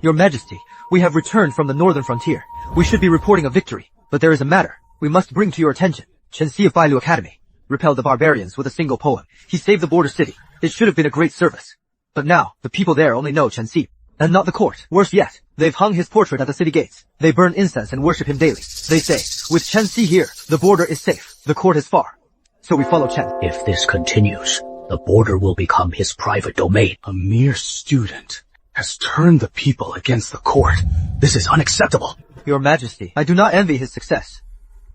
Your Majesty, we have returned from the northern frontier. We should be reporting a victory, but there is a matter we must bring to your attention. Chen Ci of Bailu Academy repelled the barbarians with a single poem. He saved the border city. It should have been a great service. But now, the people there only know Chen Ci, and not the court. Worse yet, they've hung his portrait at the city gates. They burn incense and worship him daily. They say, with Chen Ci here, the border is safe, the court is far. So we follow Chen. If this continues, the border will become his private domain. A mere student has turned the people against the court. This is unacceptable. Your Majesty, I do not envy his success.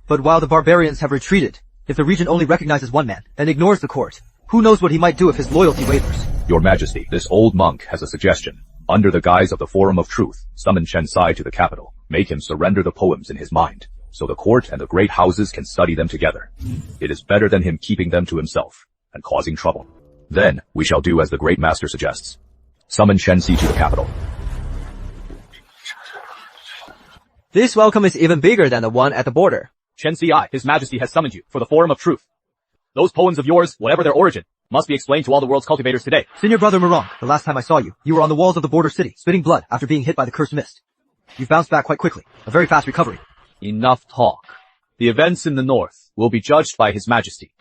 But while the barbarians have retreated, if the region only recognizes one man and ignores the court, who knows what he might do if his loyalty wavers? Your Majesty, this old monk has a suggestion. Under the guise of the Forum of Truth, summon Chen Ci to the capital. Make him surrender the poems in his mind, so the court and the great houses can study them together. It is better than him keeping them to himself and causing trouble. Then, we shall do as the Great Master suggests. Summon Chen Ci to the capital. This welcome is even bigger than the one at the border. Chen Ci, His Majesty has summoned you for the Forum of Truth. Those poems of yours, whatever their origin, must be explained to all the world's cultivators today. Senior Brother Morong, the last time I saw you, you were on the walls of the border city, spitting blood after being hit by the cursed mist. You've bounced back quite quickly. A very fast recovery. Enough talk. The events in the north will be judged by His Majesty.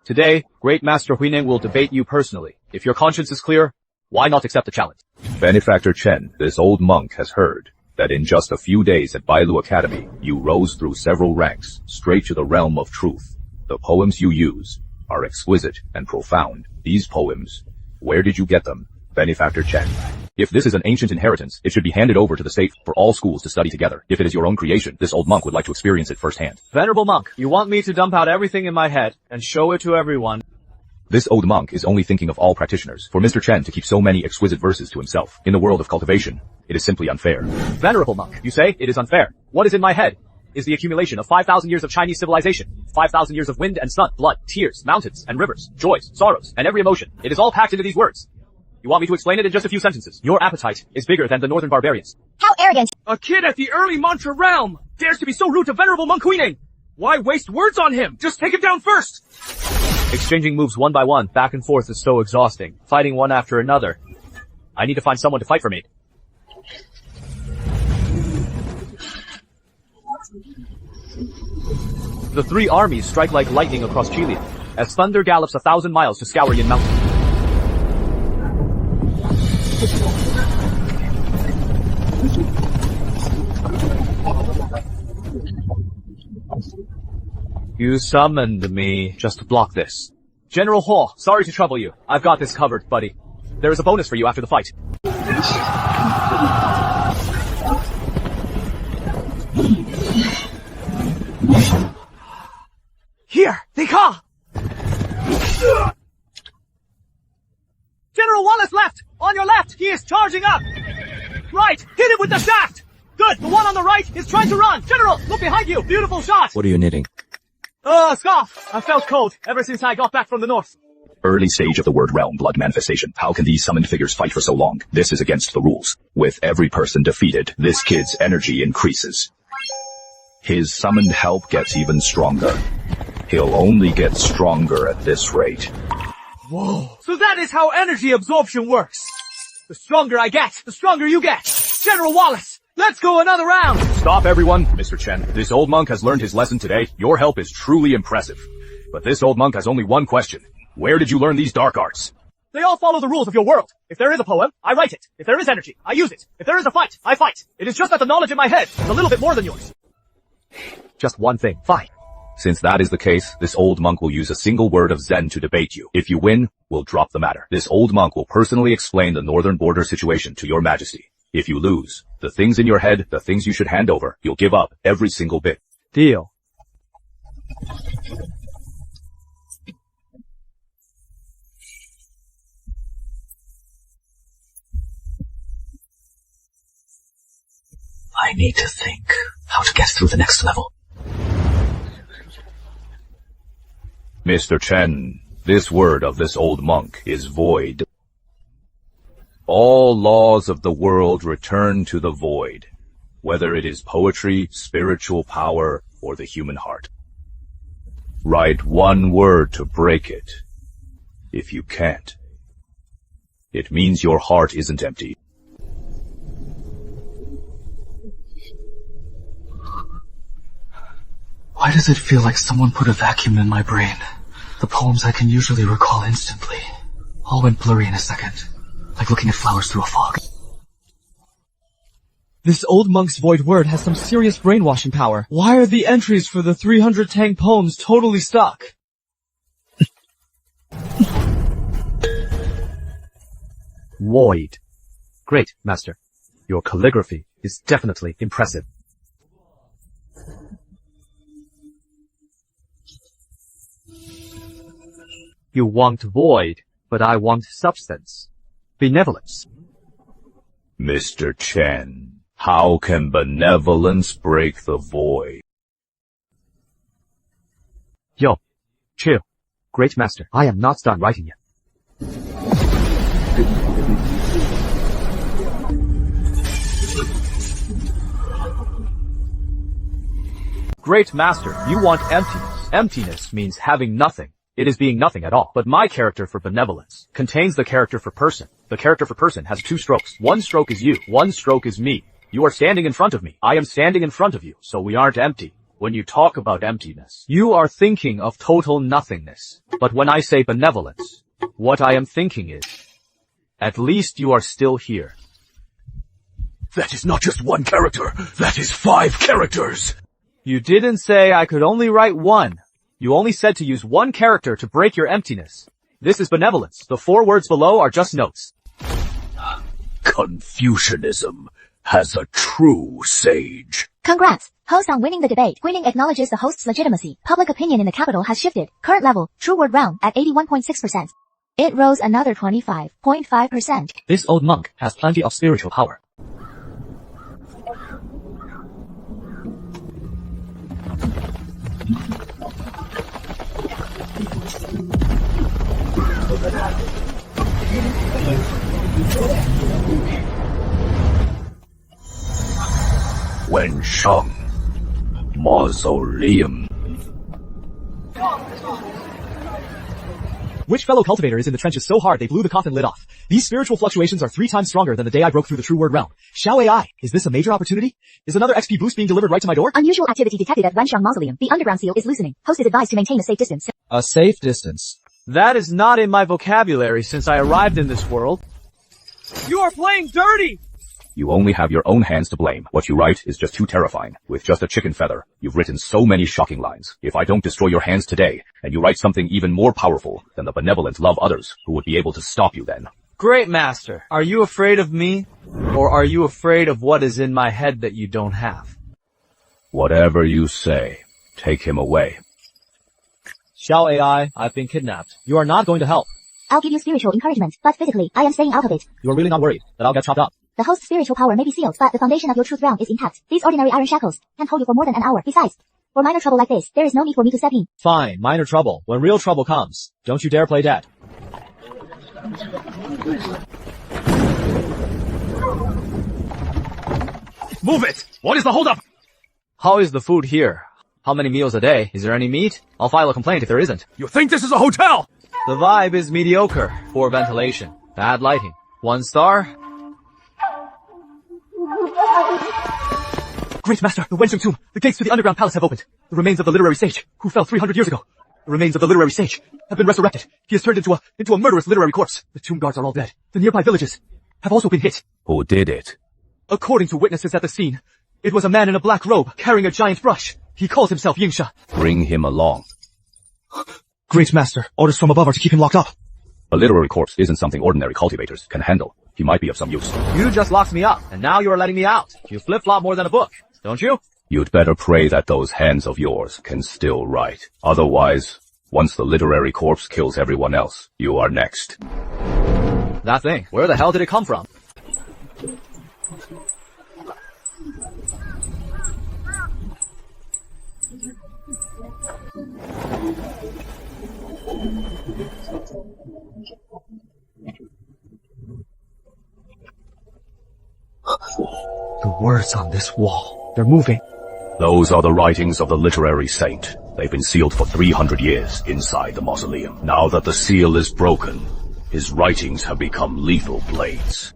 Today, Great Master Huineng will debate you personally. If your conscience is clear, why not accept the challenge? Benefactor Chen, this old monk has heard that in just a few days at Bailu Academy, you rose through several ranks, straight to the realm of truth. The poems you use are exquisite and profound. These poems, where did you get them, Benefactor Chen? If this is an ancient inheritance, it should be handed over to the state for all schools to study together. If it is your own creation, this old monk would like to experience it firsthand. Venerable monk, you want me to dump out everything in my head and show it to everyone? This old monk is only thinking of all practitioners. For Mr. Chen to keep so many exquisite verses to himself, in the world of cultivation, it is simply unfair. Venerable monk, you say it is unfair. What is in my head is the accumulation of 5,000 years of Chinese civilization, 5,000 years of wind and sun, blood, tears, mountains and rivers, joys, sorrows, and every emotion. It is all packed into these words. You want me to explain it in just a few sentences? Your appetite is bigger than the northern barbarians. How arrogant! A kid at the early mantra realm dares to be so rude to Venerable Monk Huineng. Why waste words on him? Just take him down first! Exchanging moves one by one, back and forth is so exhausting. Fighting one after another. I need to find someone to fight for me. The three armies strike like lightning across Chile, as thunder gallops 1,000 miles to scour Yin Mountain. You summoned me just to block this. General Hall, sorry to trouble you. I've got this covered, buddy. There is a bonus for you after the fight. Here, they come! General Wallace left! On your left, he is charging up! Right, hit him with the shaft! Good, the one on the right is trying to run! General, look behind you! Beautiful shot! What are you knitting? Scarf! I felt cold ever since I got back from the north. Early stage of the word realm blood manifestation. How can these summoned figures fight for so long? This is against the rules. With every person defeated, this kid's energy increases. His summoned help gets even stronger. He'll only get stronger at this rate. Whoa. So that is how energy absorption works. The stronger I get, the stronger you get. General Wallace, let's go another round. Stop everyone, Mr. Chen. This old monk has learned his lesson today. Your help is truly impressive. But this old monk has only one question. Where did you learn these dark arts? They all follow the rules of your world. If there is a poem, I write it. If there is energy, I use it. If there is a fight, I fight. It is just that the knowledge in my head is a little bit more than yours. Just one thing, fight. Since that is the case, this old monk will use a single word of Zen to debate you. If you win, we'll drop the matter. This old monk will personally explain the northern border situation to your majesty. If you lose, the things in your head, the things you should hand over, you'll give up every single bit. Deal. I need to think how to get through the next level. Mr. Chen, this word of this old monk is void. All laws of the world return to the void, whether it is poetry, spiritual power, or the human heart. Write one word to break it. If you can't, it means your heart isn't empty. Why does it feel like someone put a vacuum in my brain? The poems I can usually recall instantly all went blurry in a second, like looking at flowers through a fog. This old monk's void word has some serious brainwashing power. Why are the entries for the 300 Tang poems totally stuck? Void. Great, Master. Your calligraphy is definitely impressive. You want void, but I want substance. Benevolence. Mr. Chen, how can benevolence break the void? Yo, chill. Great Master, I am not done writing yet. Great Master, you want emptiness. Emptiness means having nothing. It is being nothing at all. But my character for benevolence contains the character for person. The character for person has 2 strokes. 1 stroke is you. 1 stroke is me. You are standing in front of me. I am standing in front of you. So we aren't empty. When you talk about emptiness, you are thinking of total nothingness. But when I say benevolence, what I am thinking is, at least you are still here. That is not just 1 character. That is 5 characters. You didn't say I could only write 1. You only said to use 1 character to break your emptiness. This is benevolence. The 4 words below are just notes. Confucianism has a true sage. Congrats! Host on winning the debate. Winning acknowledges the host's legitimacy. Public opinion in the capital has shifted. Current level, true word round at 81.6%. It rose another 25.5%. This old monk has plenty of spiritual power. Wensheng Mausoleum. Which fellow cultivator is in the trenches so hard they blew the coffin lid off? These spiritual fluctuations are 3 times stronger than the day I broke through the true word realm. Xiao AI, is this a major opportunity? Is another XP boost being delivered right to my door? Unusual activity detected at Wensheng Mausoleum. The underground seal is loosening. Host is advised to maintain a safe distance. A safe distance. That is not in my vocabulary since I arrived in this world. You are playing dirty! You only have your own hands to blame. What you write is just too terrifying. With just a chicken feather, you've written so many shocking lines. If I don't destroy your hands today, and you write something even more powerful than the benevolent love others, who would be able to stop you then? Great Master, are you afraid of me? Or are you afraid of what is in my head that you don't have? Whatever you say, take him away. Xiao AI, I've been kidnapped. You are not going to help. I'll give you spiritual encouragement, but physically, I am staying out of it. You are really not worried that I'll get chopped up? The host's spiritual power may be sealed, but the foundation of your truth realm is intact. These ordinary iron shackles can't hold you for more than an hour. Besides, for minor trouble like this, there is no need for me to step in. Fine, minor trouble. When real trouble comes, don't you dare play dead. Move it! What is the holdup? How is the food here? How many meals a day? Is there any meat? I'll file a complaint if there isn't. You think this is a hotel? The vibe is mediocre. Poor ventilation. Bad lighting. 1 star? Great Master, the Wensheng tomb. The gates to the underground palace have opened. The remains of the literary sage, who fell 300 years ago. The remains of the literary sage have been resurrected. He has turned into a murderous literary corpse. The tomb guards are all dead. The nearby villages have also been hit. Who did it? According to witnesses at the scene, it was a man in a black robe carrying a giant brush. He calls himself Yingsha. Bring him along. Great Master, orders from above are to keep him locked up. A literary corpse isn't something ordinary cultivators can handle. He might be of some use. You just locked me up, and now you are letting me out. You flip-flop more than a book, don't you? You'd better pray that those hands of yours can still write. Otherwise, once the literary corpse kills everyone else, you are next. That thing, where the hell did it come from? The words on this wall, they're moving. Those are the writings of the literary saint. They've been sealed for 300 years inside the mausoleum. Now that the seal is broken, his writings have become lethal blades.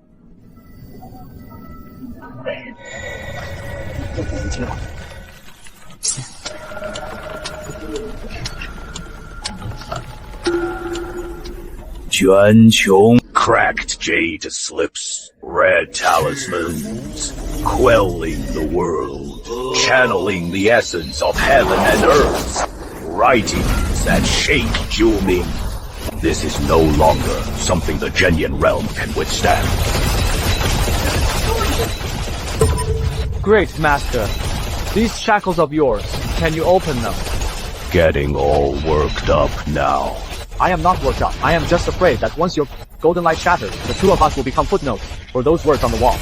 Chen Ci, cracked jade slips, red talismans, quelling the world, channeling the essence of heaven and earth, writings that shape Juming. This is no longer something the Genyan realm can withstand. Great Master, these shackles of yours, can you open them? Getting all worked up now. I am not worked up. I am just afraid that once your golden light shatters, the 2 of us will become footnotes for those words on the wall.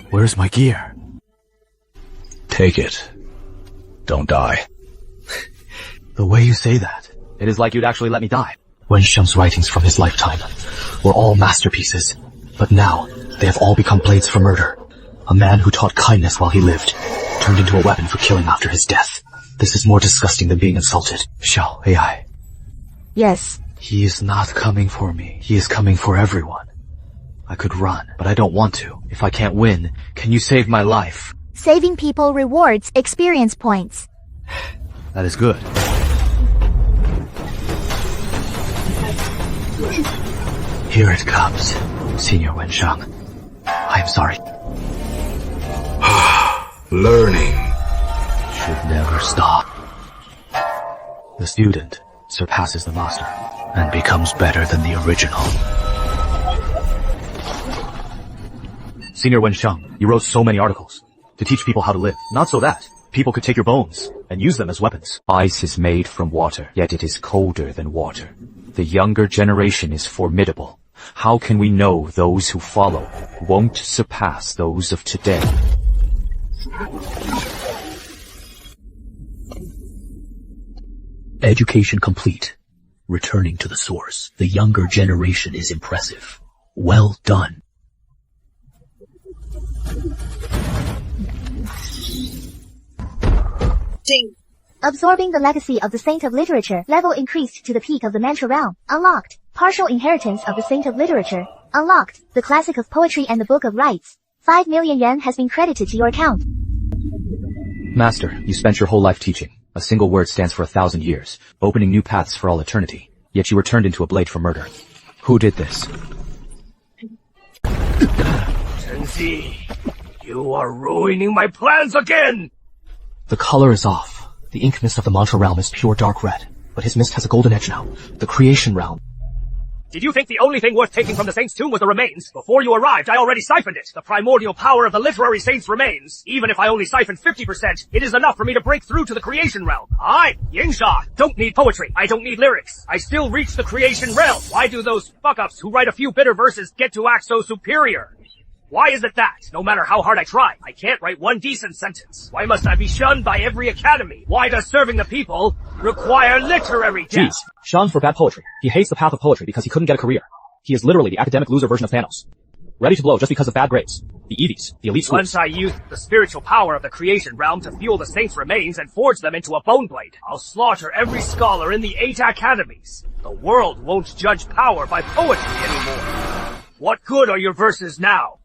Where's my gear? Take it. Don't die. The way you say that, it is like you'd actually let me die. Wen Sheng's writings from his lifetime were all masterpieces, but now they have all become blades for murder. A man who taught kindness while he lived, turned into a weapon for killing after his death. This is more disgusting than being insulted. Xiao AI. Yes. He is not coming for me. He is coming for everyone. I could run, but I don't want to. If I can't win, can you save my life? Saving people rewards experience points. That is good. Here it comes, Senior Wen Sheng. I am sorry. Learning should never stop. The student surpasses the master and becomes better than the original. Senior Wen Sheng, you wrote so many articles to teach people how to live. Not so that people could take your bones and use them as weapons. Ice is made from water, yet it is colder than water. The younger generation is formidable. How can we know those who follow won't surpass those of today? Education complete. Returning to the source. The younger generation is impressive. Well done. Ding. Absorbing the legacy of the Saint of Literature. Level increased to the peak of the Mantra Realm. Unlocked. Partial inheritance of the Saint of Literature. Unlocked. The Classic of Poetry and the Book of Rites. 5 million yuan has been credited to your account. Master, you spent your whole life teaching. A single word stands for 1,000 years, opening new paths for all eternity. Yet you were turned into a blade for murder. Who did this? Chen Ci, you are ruining my plans again! The color is off. The ink mist of the Mantra Realm is pure dark red, but his mist has a golden edge now. The Creation Realm. Did you think the only thing worth taking from the Saint's tomb was the remains? Before you arrived, I already siphoned it. The primordial power of the literary Saint's remains. Even if I only siphoned 50%, it is enough for me to break through to the Creation Realm. I, Yingsha, don't need poetry. I don't need lyrics. I still reach the Creation Realm. Why do those fuck-ups who write a few bitter verses get to act so superior? Why is it that, no matter how hard I try, I can't write one decent sentence? Why must I be shunned by every academy? Why does serving the people require literary death? Jeez, shunned for bad poetry. He hates the path of poetry because he couldn't get a career. He is literally the academic loser version of Thanos. Ready to blow just because of bad grades. The EVs, the elite schools. Once I use the spiritual power of the Creation Realm to fuel the Saint's remains and forge them into a bone blade, I'll slaughter every scholar in the 8 academies. The world won't judge power by poetry anymore. What good are your verses now?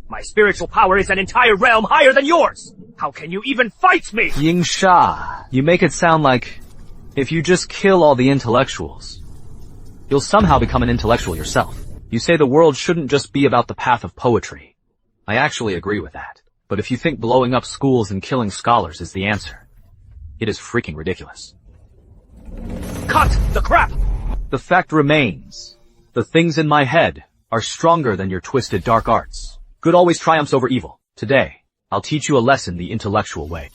My spiritual power is an entire realm higher than yours! How can you even fight me? Yingsha, you make it sound like if you just kill all the intellectuals, you'll somehow become an intellectual yourself. You say the world shouldn't just be about the path of poetry. I actually agree with that. But if you think blowing up schools and killing scholars is the answer, it is freaking ridiculous. Cut the crap! The fact remains, the things in my head are stronger than your twisted dark arts. Good always triumphs over evil. Today, I'll teach you a lesson the intellectual way.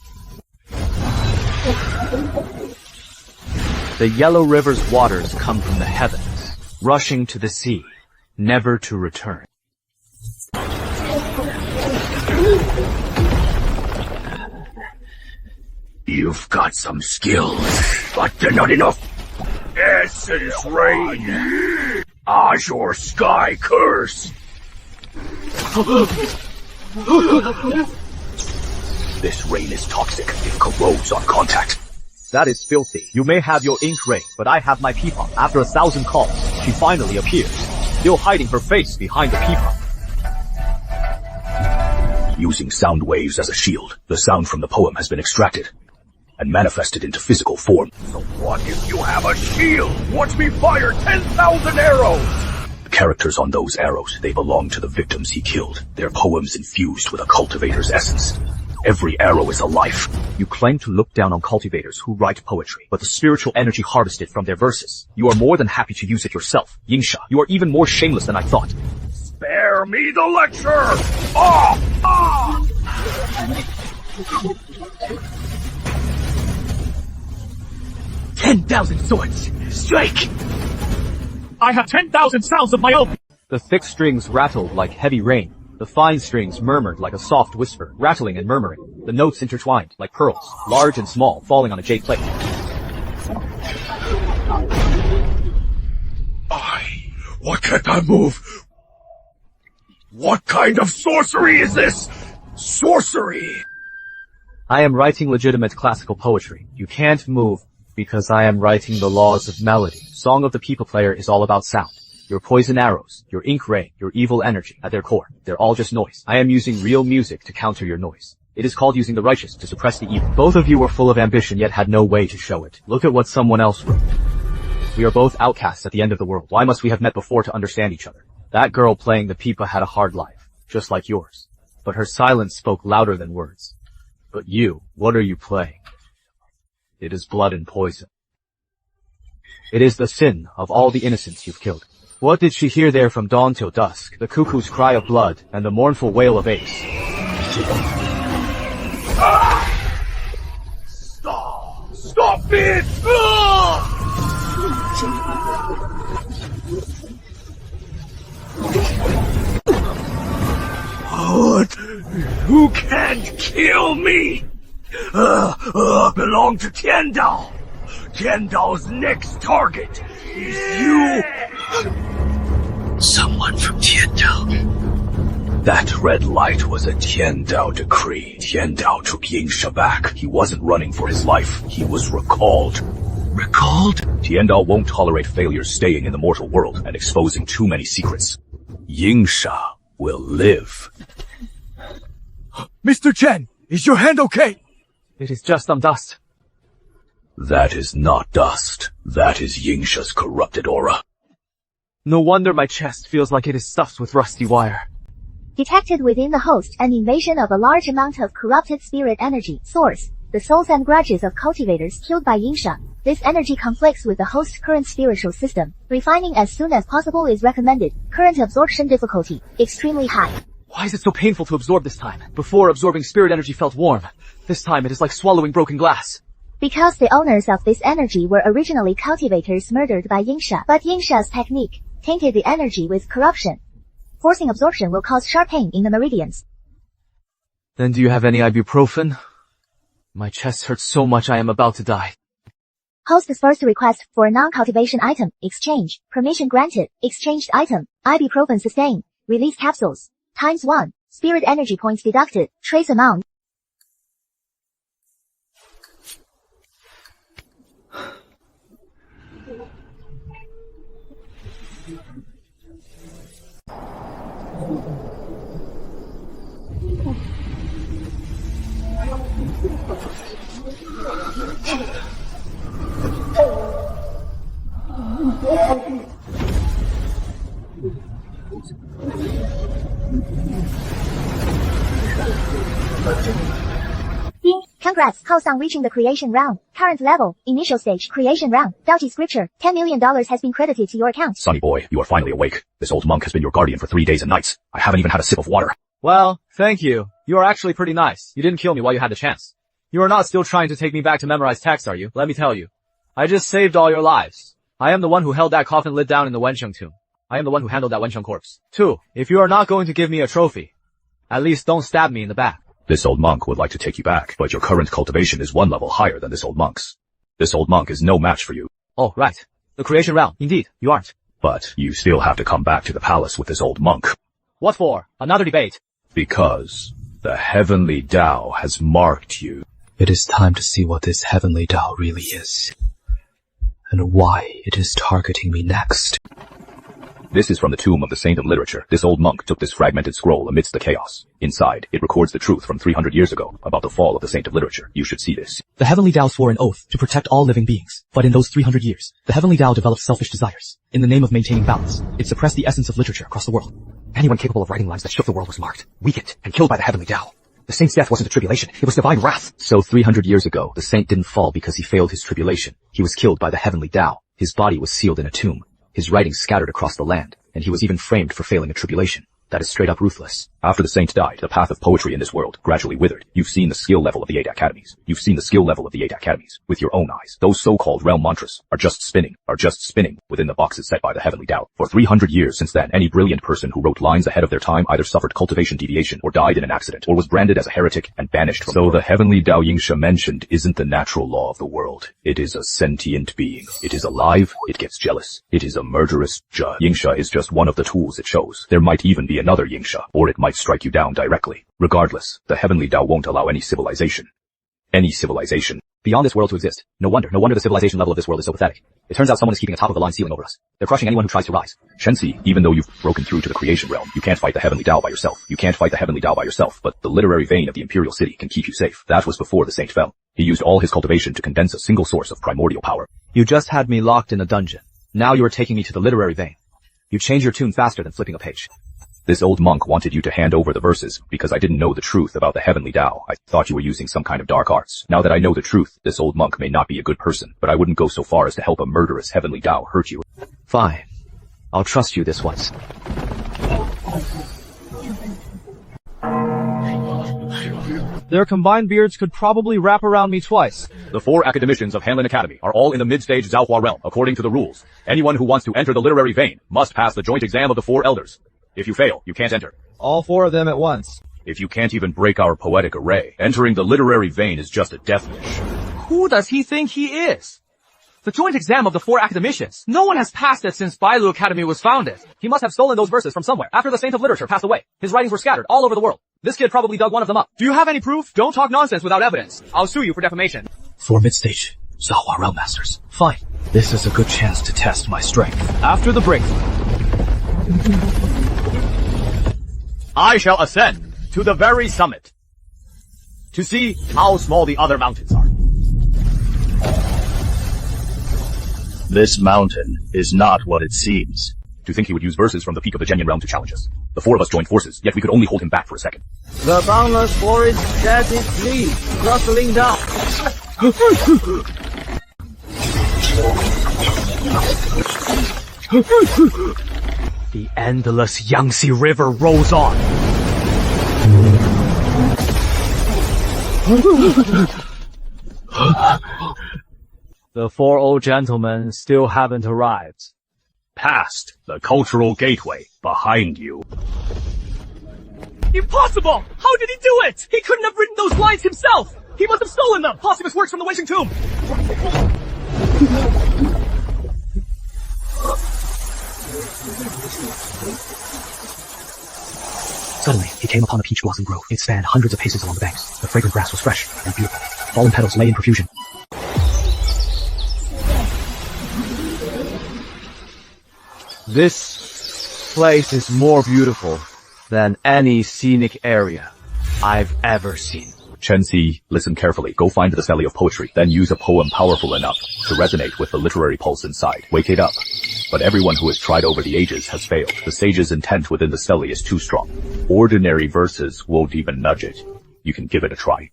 The Yellow River's waters come from the heavens, rushing to the sea, never to return. You've got some skills, but they're not enough. Essence Rain. Azure Sky Curse. This rain is toxic. It corrodes on contact. That is filthy. You may have your ink rain, but I have my peapod. After 1,000 calls, she finally appears, still hiding her face behind the peapod. Using sound waves as a shield, the sound from the poem has been extracted and manifested into physical form. So what if you have a shield? Watch me fire 10,000 arrows! Characters on those arrows, they belong to the victims he killed. Their poems infused with a cultivator's essence. Every arrow is a life. You claim to look down on cultivators who write poetry, but the spiritual energy harvested from their verses, you are more than happy to use it yourself. Yingsha, you are even more shameless than I thought. Spare me the lecture! Ah! Ah! 10,000 swords! Strike! I have 10,000 sounds of my own! The thick strings rattled like heavy rain. The fine strings murmured like a soft whisper, rattling and murmuring. The notes intertwined like pearls, large and small, falling on a jade plate. Why can't I move? What kind of sorcery is this? Sorcery! I am writing legitimate classical poetry. You can't move because I am writing the laws of melody. Song of the People Player is all about sound. Your poison arrows, your ink rain, your evil energy, at their core, they're all just noise. I am using real music to counter your noise. It is called using the righteous to suppress the evil. Both of you were full of ambition yet had no way to show it. Look at what someone else wrote. We are both outcasts at the end of the world. Why must we have met before to understand each other? That girl playing the pipa had a hard life, just like yours. But her silence spoke louder than words. But you, what are you playing? It is blood and poison. It is the sin of all the innocents you've killed. What did she hear there from dawn till dusk? The cuckoo's cry of blood and the mournful wail of ace. Stop it! What? Who can't kill me? Belong to Tiandao. Tiandao's next target is you. Someone from Tiandao. That red light was a Tiandao decree. Tiandao took Yingsha back. He wasn't running for his life. He was recalled. Recalled? Tiandao won't tolerate failures staying in the mortal world and exposing too many secrets. Yingsha will live. Mr. Chen, is your hand okay? It is just some dust. That is not dust. That is Yingsha's corrupted aura. No wonder my chest feels like it is stuffed with rusty wire. Detected within the host an invasion of a large amount of corrupted spirit energy. Source: the souls and grudges of cultivators killed by Yingsha. This energy conflicts with the host's current spiritual system. Refining as soon as possible is recommended. Current absorption difficulty: extremely high. Why is it so painful to absorb this time? Before, absorbing spirit energy felt warm. This time, it is like swallowing broken glass. Because the owners of this energy were originally cultivators murdered by Yingsha. But Yingsha's technique tainted the energy with corruption. Forcing absorption will cause sharp pain in the meridians. Then do you have any ibuprofen? My chest hurts so much I am about to die. Host's first request for a non-cultivation item. Exchange. Permission granted. Exchanged item. Ibuprofen sustain. Release capsules. ×1. Spirit energy points deducted. Trace amount. Congrats, House on reaching the creation round. Current level, initial stage, creation round. Doughty scripture, $10 million has been credited to your account. Sonny boy, you are finally awake. This old monk has been your guardian for 3 days and nights. I haven't even had a sip of water. Well, thank you. You are actually pretty nice. You didn't kill me while you had the chance. You are not still trying to take me back to memorize text, are you? Let me tell you. I just saved all your lives. I am the one who held that coffin lid down in the Wencheng tomb. I am the one who handled that Wencheng corpse. 2. If you are not going to give me a trophy, at least don't stab me in the back. This old monk would like to take you back, but your current cultivation is 1 level higher than this old monk's. This old monk is no match for you. Oh, right. The creation round. Indeed, you aren't. But you still have to come back to the palace with this old monk. What for? Another debate? Because the heavenly Tao has marked you. It is time to see what this heavenly Tao really is, and why it is targeting me next. This is from the tomb of the saint of literature. This old monk took this fragmented scroll amidst the chaos. Inside, it records the truth from 300 years ago about the fall of the saint of literature. You should see this. The heavenly Tao swore an oath to protect all living beings. But in those 300 years, the heavenly Tao developed selfish desires. In the name of maintaining balance, it suppressed the essence of literature across the world. Anyone capable of writing lines that shook the world was marked, weakened, and killed by the heavenly Tao. The saint's death wasn't a tribulation, it was divine wrath. So 300 years ago, the saint didn't fall because he failed his tribulation. He was killed by the heavenly Tao. His body was sealed in a tomb. His writings scattered across the land, and he was even framed for failing a tribulation. That is straight up ruthless. After the saint died, the path of poetry in this world gradually withered. You've seen the skill level of the 8 academies. You've seen the skill level of the 8 academies with your own eyes. Those so-called realm mantras are just spinning within the boxes set by the heavenly Tao. For 300 years since then, any brilliant person who wrote lines ahead of their time either suffered cultivation deviation or died in an accident or was branded as a heretic and banished from the world. So the heavenly Tao Yingsha mentioned isn't the natural law of the world. It is a sentient being. It is alive. It gets jealous. It is a murderous judge. Yingsha is just one of the tools it shows. There might even be another Yingsha, or it might strike you down directly. Regardless, the heavenly Tao won't allow any civilization beyond this world to exist. No wonder the civilization level of this world is so pathetic. It turns out someone is keeping a top-of-the-line ceiling over us. They're crushing anyone who tries to rise. Chen Ci, even though you've broken through to the creation realm, you can't fight the heavenly Tao by yourself. But the literary vein of the imperial city can keep you safe. That was before the saint fell. He used all his cultivation to condense a single source of primordial power. You just had me locked in a dungeon. Now you are taking me to the literary vein. You change your tune faster than flipping a page. This old monk wanted you to hand over the verses because I didn't know the truth about the heavenly Tao. I thought you were using some kind of dark arts. Now that I know the truth, this old monk may not be a good person, but I wouldn't go so far as to help a murderous heavenly Tao hurt you. Fine. I'll trust you this once. Their combined beards could probably wrap around me twice. The 4 academicians of Hanlin Academy are all in the mid-stage Zhaohua realm, according to the rules. Anyone who wants to enter the literary vein must pass the joint exam of the 4 elders. If you fail, you can't enter. All 4 of them at once. If you can't even break our poetic array, entering the literary vein is just a death wish. Who does he think he is? The joint exam of the 4 academicians. No one has passed it since Bailu Academy was founded. He must have stolen those verses from somewhere after the saint of literature passed away. His writings were scattered all over the world. This kid probably dug one of them up. Do you have any proof? Don't talk nonsense without evidence. I'll sue you for defamation. 4 mid-stage Zhaohua Realm Masters. Fine. This is a good chance to test my strength. After the breakthrough, I shall ascend to the very summit to see how small the other mountains are. This mountain is not what it seems. To think he would use verses from the peak of the Genyan realm to challenge us. The 4 of us joined forces, yet we could only hold him back for a second. The boundless forest that is free, rustling down. The endless Yangtze River rolls on. the 4 old gentlemen still haven't arrived. Past the cultural gateway behind you. Impossible! How did he do it? He couldn't have written those lines himself! He must have stolen them! Posthumous works from the Wishing Tomb! Suddenly, he came upon a peach blossom grove. It spanned hundreds of paces along the banks. The fragrant grass was fresh and beautiful. Fallen petals lay in profusion. This place is more beautiful than any scenic area I've ever seen. Chen Ci, listen carefully. Go find the celly of poetry, then use a poem powerful enough to resonate with the literary pulse inside. Wake it up. But everyone who has tried over the ages has failed. The sage's intent within the celly is too strong. Ordinary verses won't even nudge it. You can give it a try.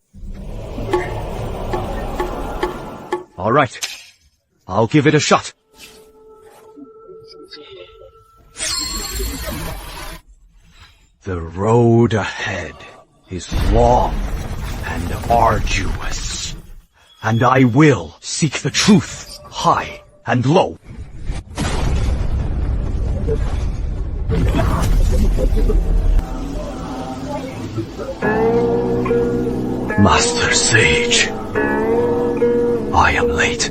All right. I'll give it a shot. The road ahead is long and arduous, and I will seek the truth high and low. Master Sage, I am late.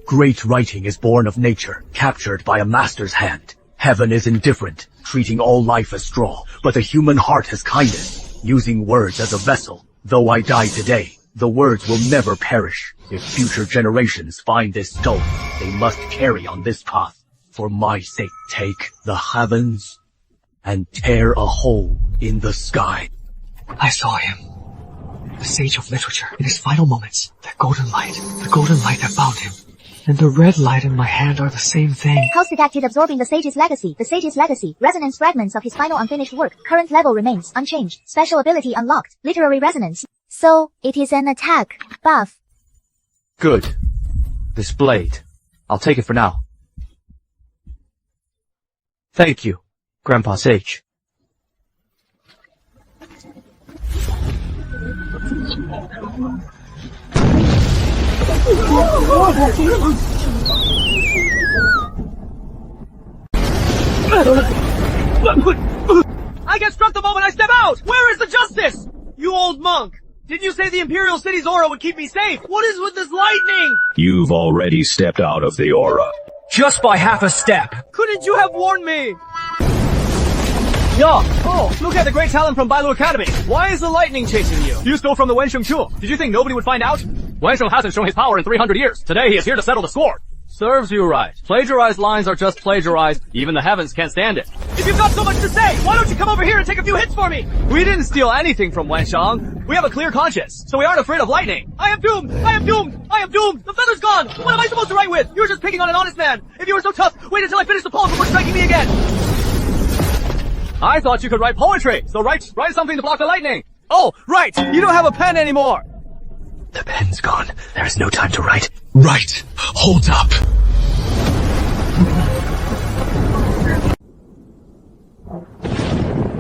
Great writing is born of nature, captured by a master's hand. Heaven is indifferent, treating all life as straw, but the human heart has kindness, using words as a vessel. Though I die today, the words will never perish. If future generations find this stone, they must carry on this path. For my sake, take the heavens and tear a hole in the sky. I saw him. The sage of literature, in his final moments. The golden light that found him. and the red light in my hand are the same thing. House detected absorbing the Sage's legacy. The Sage's legacy. Resonance fragments of his final unfinished work. Current level remains unchanged. Special ability unlocked. Literary resonance. So, it is an attack. Buff. Good. This blade. I'll take it for now. Thank you, Grandpa Sage. I get struck the moment I step out! Where is the justice? You old monk! Didn't you say the Imperial City's aura would keep me safe? What is with this lightning? You've already stepped out of the aura. Just by half a step. Couldn't you have warned me? Yo! Oh, look at the great talent from Bailu Academy. Why is the lightning chasing you? You stole from the Wensheng Chu. Did you think nobody would find out? Wensheng hasn't shown his power in 300 years. Today he is here to settle the score. Serves you right. Plagiarized lines are just plagiarized. Even the heavens can't stand it. If you've got so much to say, why don't you come over here and take a few hits for me? We didn't steal anything from Wensheng. We have a clear conscience, so we aren't afraid of lightning. I am doomed! I am doomed! I am doomed! The feather's gone! What am I supposed to write with? You're just picking on an honest man. If you were so tough, wait until I finish the poem before striking me again. I thought you could write poetry, so write something to block the lightning. Oh, right! You don't have a pen anymore! The pen's gone. There is no time to write. Write! Hold up!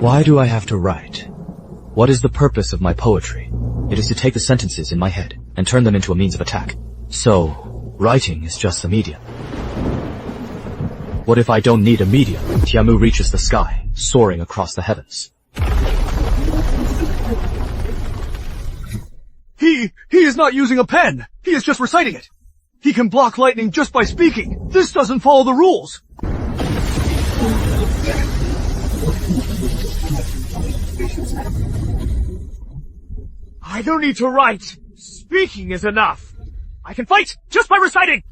Why do I have to write? What is the purpose of my poetry? It is to take the sentences in my head and turn them into a means of attack. So, writing is just the medium. What if I don't need a medium? Tiamu reaches the sky, soaring across the heavens. He is not using a pen. He is just reciting it. He can block lightning just by speaking. This doesn't follow the rules. I don't need to write. Speaking is enough. I can fight just by reciting.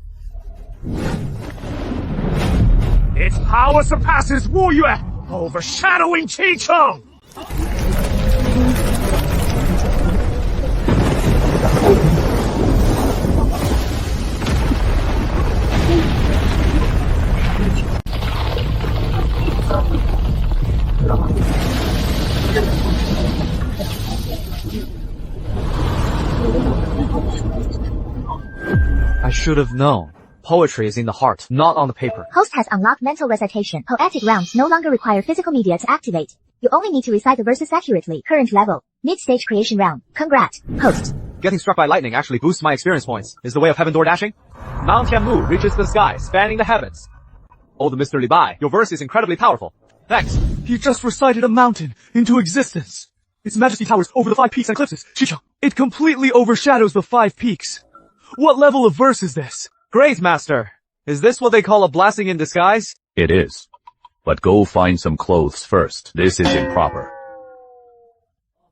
Its power surpasses Wu Yue, overshadowing Qi Cheng. I should have known. Poetry is in the heart, not on the paper. Host has unlocked mental recitation. Poetic rounds no longer require physical media to activate. You only need to recite the verses accurately. Current level. Mid-stage creation round. Congrats. Host. Getting struck by lightning actually boosts my experience points. Is the way of heaven door dashing? Mount Tianmu reaches the sky, spanning the heavens. Oh, the Mr. Li Bai, your verse is incredibly powerful. Thanks. He just recited a mountain into existence. Its majesty towers over the 5 peaks and cliffs. Chicheng. It completely overshadows the 5 peaks. What level of verse is this? Great, Master. Is this what they call a blessing in disguise? It is. But go find some clothes first. This is improper.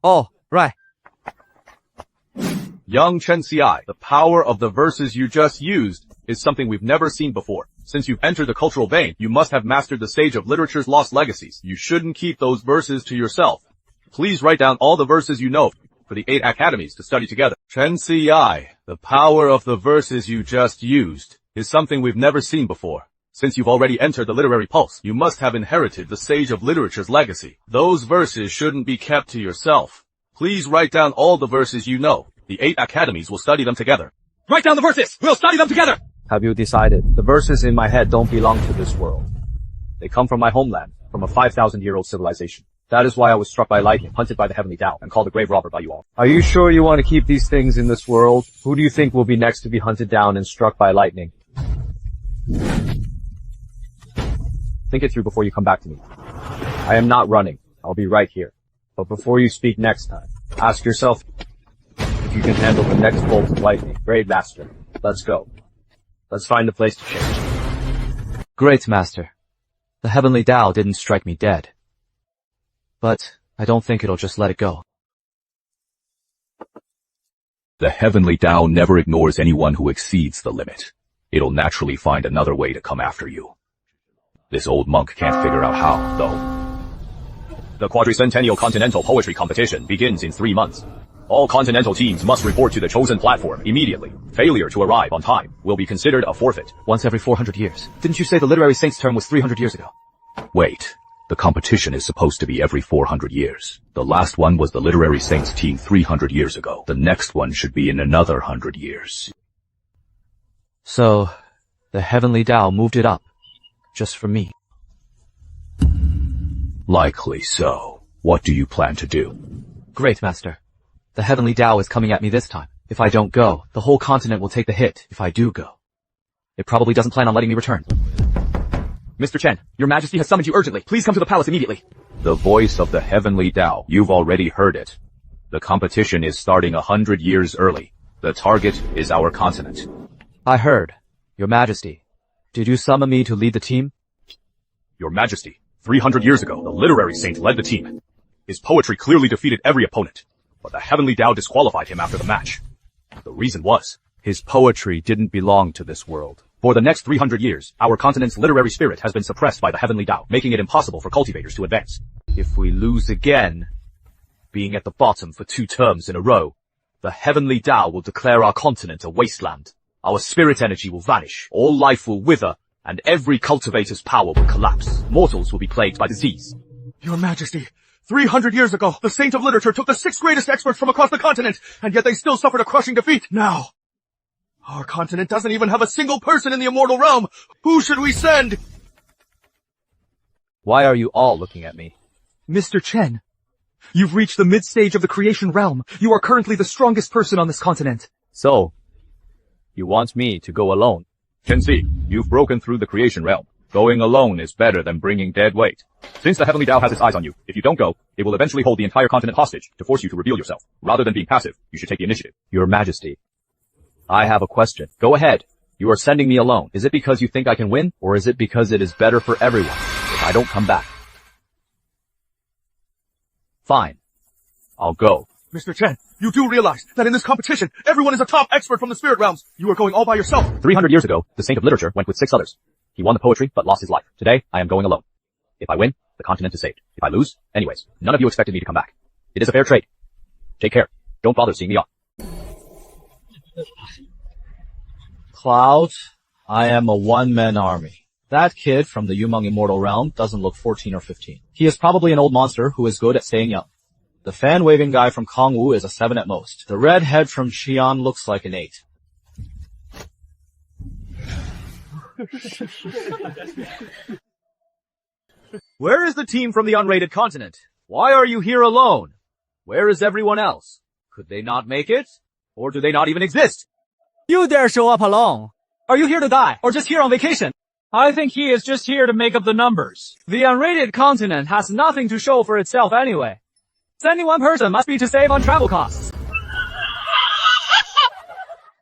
Oh, right. Young Chen Ci, the power of the verses you just used is something we've never seen before. Since you've entered the cultural vein, you must have mastered the sage of literature's lost legacies. You shouldn't keep those verses to yourself. Please write down all the verses you know for the 8 academies to study together. Chen Ci, the power of the verses you just used is something we've never seen before. Since you've already entered the literary pulse, you must have inherited the sage of literature's legacy. Those verses shouldn't be kept to yourself. Please write down all the verses you know. The 8 academies will study them together. Write down the verses! We'll study them together! Have you decided? The verses in my head don't belong to this world. They come from my homeland, from a 5,000-year-old civilization. That is why I was struck by lightning, hunted by the heavenly Tao, and called a grave robber by you all. Are you sure you want to keep these things in this world? Who do you think will be next to be hunted down and struck by lightning? Think it through before you come back to me. I am not running. I'll be right here. But before you speak next time, ask yourself if you can handle the next bolt of lightning. Great Master. Let's go. Let's find a place to change. Great, Master. The heavenly Tao didn't strike me dead. But I don't think it'll just let it go. The heavenly Tao never ignores anyone who exceeds the limit. It'll naturally find another way to come after you. This old monk can't figure out how, though. The Quadricentennial Continental Poetry Competition begins in 3 months. All continental teams must report to the chosen platform immediately. Failure to arrive on time will be considered a forfeit. Once every 400 years. Didn't you say the literary saint's term was 300 years ago? Wait. The competition is supposed to be every 400 years. The last one was the literary saints team 300 years ago. The next one should be in another 100 years. So, the heavenly Tao moved it up. Just for me. Likely so. What do you plan to do? Great, Master. The heavenly Tao is coming at me this time. If I don't go, the whole continent will take the hit if I do go. It probably doesn't plan on letting me return. Mr. Chen, your majesty has summoned you urgently. Please come to the palace immediately. The voice of the heavenly Tao. You've already heard it. The competition is starting 100 years early. The target is our continent. I heard. Your majesty. Did you summon me to lead the team? Your majesty, 300 years ago, the literary saint led the team. His poetry clearly defeated every opponent, but the heavenly Tao disqualified him after the match. The reason was, his poetry didn't belong to this world. For the next 300 years, our continent's literary spirit has been suppressed by the heavenly Tao, making it impossible for cultivators to advance. If we lose again, being at the bottom for 2 terms in a row, the heavenly Tao will declare our continent a wasteland. Our spirit energy will vanish, all life will wither, and every cultivator's power will collapse. Mortals will be plagued by disease. Your Majesty, 300 years ago, the saint of literature took the 6 greatest experts from across the continent, and yet they still suffered a crushing defeat. Now, our continent doesn't even have a single person in the immortal realm. Who should we send? Why are you all looking at me? Mr. Chen, you've reached the mid-stage of the creation realm. You are currently the strongest person on this continent. So, you want me to go alone? Chen Ci, you've broken through the creation realm. Going alone is better than bringing dead weight. Since the heavenly Tao has its eyes on you, if you don't go, it will eventually hold the entire continent hostage to force you to reveal yourself. Rather than being passive, you should take the initiative. Your Majesty, I have a question. Go ahead. You are sending me alone. Is it because you think I can win, or is it because it is better for everyone if I don't come back? Fine. I'll go. Mr. Chen, you do realize that in this competition, everyone is a top expert from the spirit realms. You are going all by yourself. 300 years ago, the saint of literature went with 6 others. He won the poetry, but lost his life. Today, I am going alone. If I win, the continent is saved. If I lose, anyways, none of you expected me to come back. It is a fair trade. Take care. Don't bother seeing me off. Cloud, I am a one-man army. That kid from the Yumeng Immortal realm doesn't look 14 or 15. He is probably an old monster who is good at staying young. The fan-waving guy from Kongwu is a 7 at most. The redhead from Xi'an looks like an 8. Where is the team from the unrated continent? Why are you here alone? Where is everyone else? Could they not make it? Or do they not even exist? You dare show up alone? Are you here to die, or just here on vacation? I think he is just here to make up the numbers. The unrated continent has nothing to show for itself anyway. Sending one person must be to save on travel costs.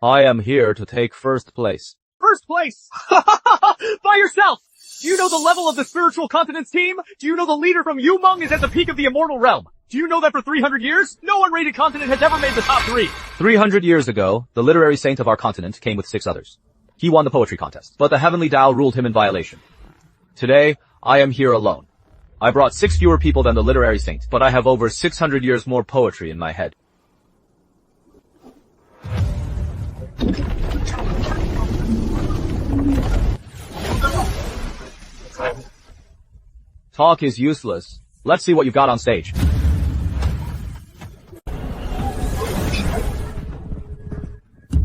I am here to take first place. First place! By yourself! Do you know the level of the spiritual continent's team? Do you know the leader from Yumeng is at the peak of the immortal realm? Do you know that for 300 years, no unrated continent has ever made the top 3? 300 years ago, the literary saint of our continent came with 6 others. He won the poetry contest, but the heavenly Tao ruled him in violation. Today, I am here alone. I brought 6 fewer people than the literary saint, but I have over 600 years more poetry in my head. Talk is useless. Let's see what you've got on stage.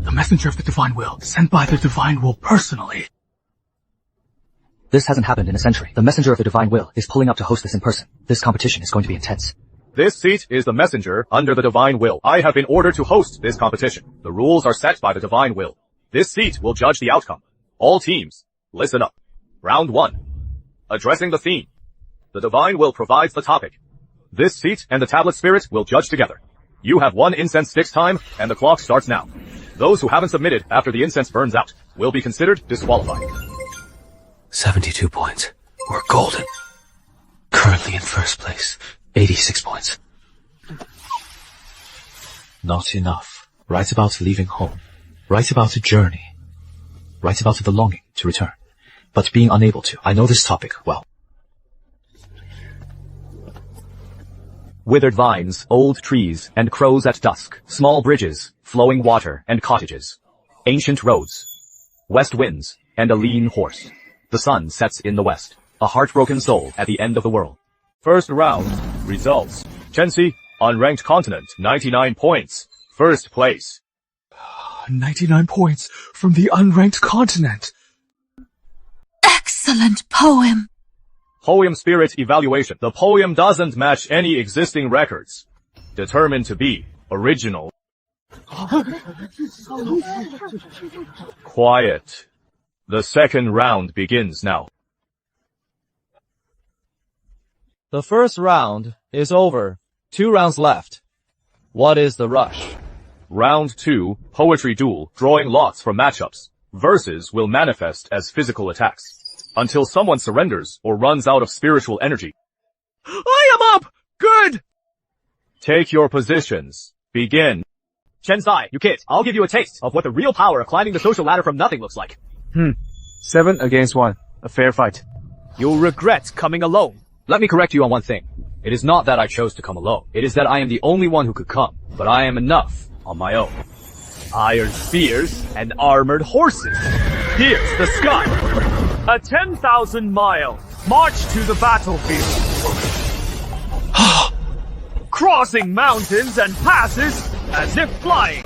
The messenger of the divine will, sent by the divine will personally. This hasn't happened in a century. The messenger of the divine will is pulling up to host this in person. This competition is going to be intense. This seat is the messenger under the divine will. I have been ordered to host this competition. The rules are set by the divine will. This seat will judge the outcome. All teams, listen up. Round 1. Addressing the theme. The divine will provides the topic. This seat and the tablet spirit will judge together. You have 1 incense sticks time, and the clock starts now. Those who haven't submitted after the incense burns out will be considered disqualified. 72 points. We're golden. Currently in first place. 86 points. Not enough. Write about leaving home. Write about a journey. Write about the longing to return. But being unable to. I know this topic well. withered vines, old trees, and crows at dusk, small bridges, flowing water, and cottages, ancient roads, west winds, and a lean horse. The sun sets in the west, a heartbroken soul at the end of the world. First round, results. Chen Ci, unranked continent, 99 points. First place. 99 points from the unranked continent. Excellent poem. Poem spirit evaluation. The poem doesn't match any existing records. Determined to be original. Quiet. The second round begins now. The first round is over. 2 rounds left. What is the rush? Round 2, poetry duel, drawing lots for matchups. Verses will manifest as physical attacks, until someone surrenders or runs out of spiritual energy. I am up! Good! Take your positions. Begin. Chen Ci, you kids, I'll give you a taste of what the real power of climbing the social ladder from nothing looks like. 7 against 1. A fair fight. You'll regret coming alone. Let me correct you on one thing. It is not that I chose to come alone. It is that I am the only one who could come, but I am enough on my own. Iron spears and armored horses. Here's the sky. A 10,000-mile march to the battlefield. Crossing mountains and passes as if flying.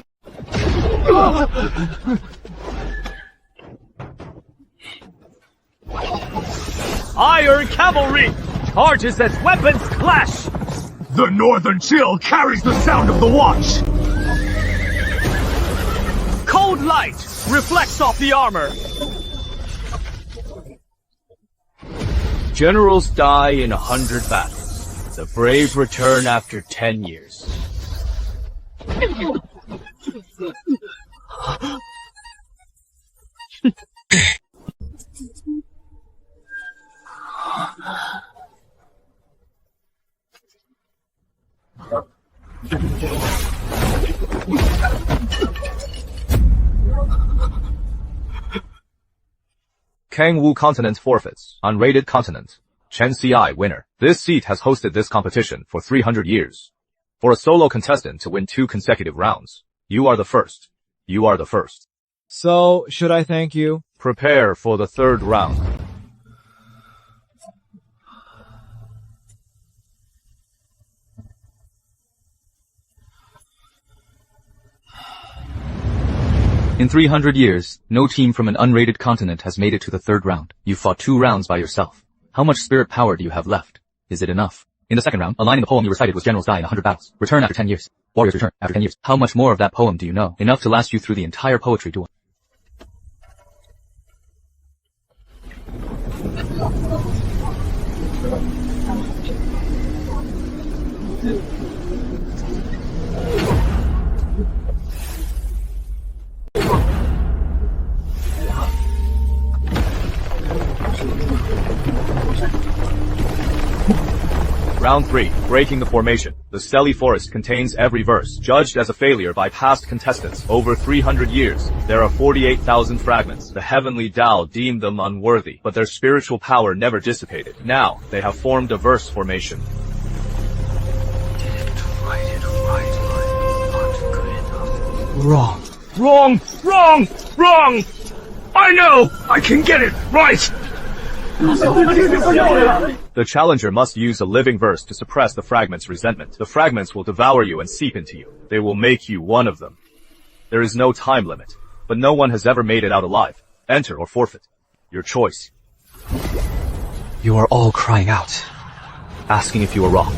Iron cavalry charges as weapons clash. The northern chill carries the sound of the watch. Cold light reflects off the armor. Generals die in 100 battles. The brave return after 10 years. Kangwu continent forfeits. Unrated continent. Chen Ci winner. This seat has hosted this competition for 300 years. For a solo contestant to win 2 consecutive rounds, you are the first. You are the first. So, should I thank you? Prepare for the third round. In 300 years, no team from an unrated continent has made it to the third round. You fought 2 rounds by yourself. How much spirit power do you have left? Is it enough? In the second round, a line in the poem you recited was generals die in 100 battles. Return after 10 years. Warriors return after 10 years. How much more of that poem do you know? Enough to last you through the entire poetry duel. Round 3, breaking the formation. The stelly forest contains every verse, judged as a failure by past contestants. Over 300 years, there are 48,000 fragments. The heavenly Tao deemed them unworthy, but their spiritual power never dissipated. Now, they have formed a verse formation. Wrong. Wrong! Wrong! Wrong! I know! I can get it right! The challenger must use a living verse to suppress the fragment's resentment. The fragments will devour you and seep into you. They will make you one of them. There is no time limit, but no one has ever made it out alive. Enter or forfeit. Your choice. You are all crying out, asking if you were wrong.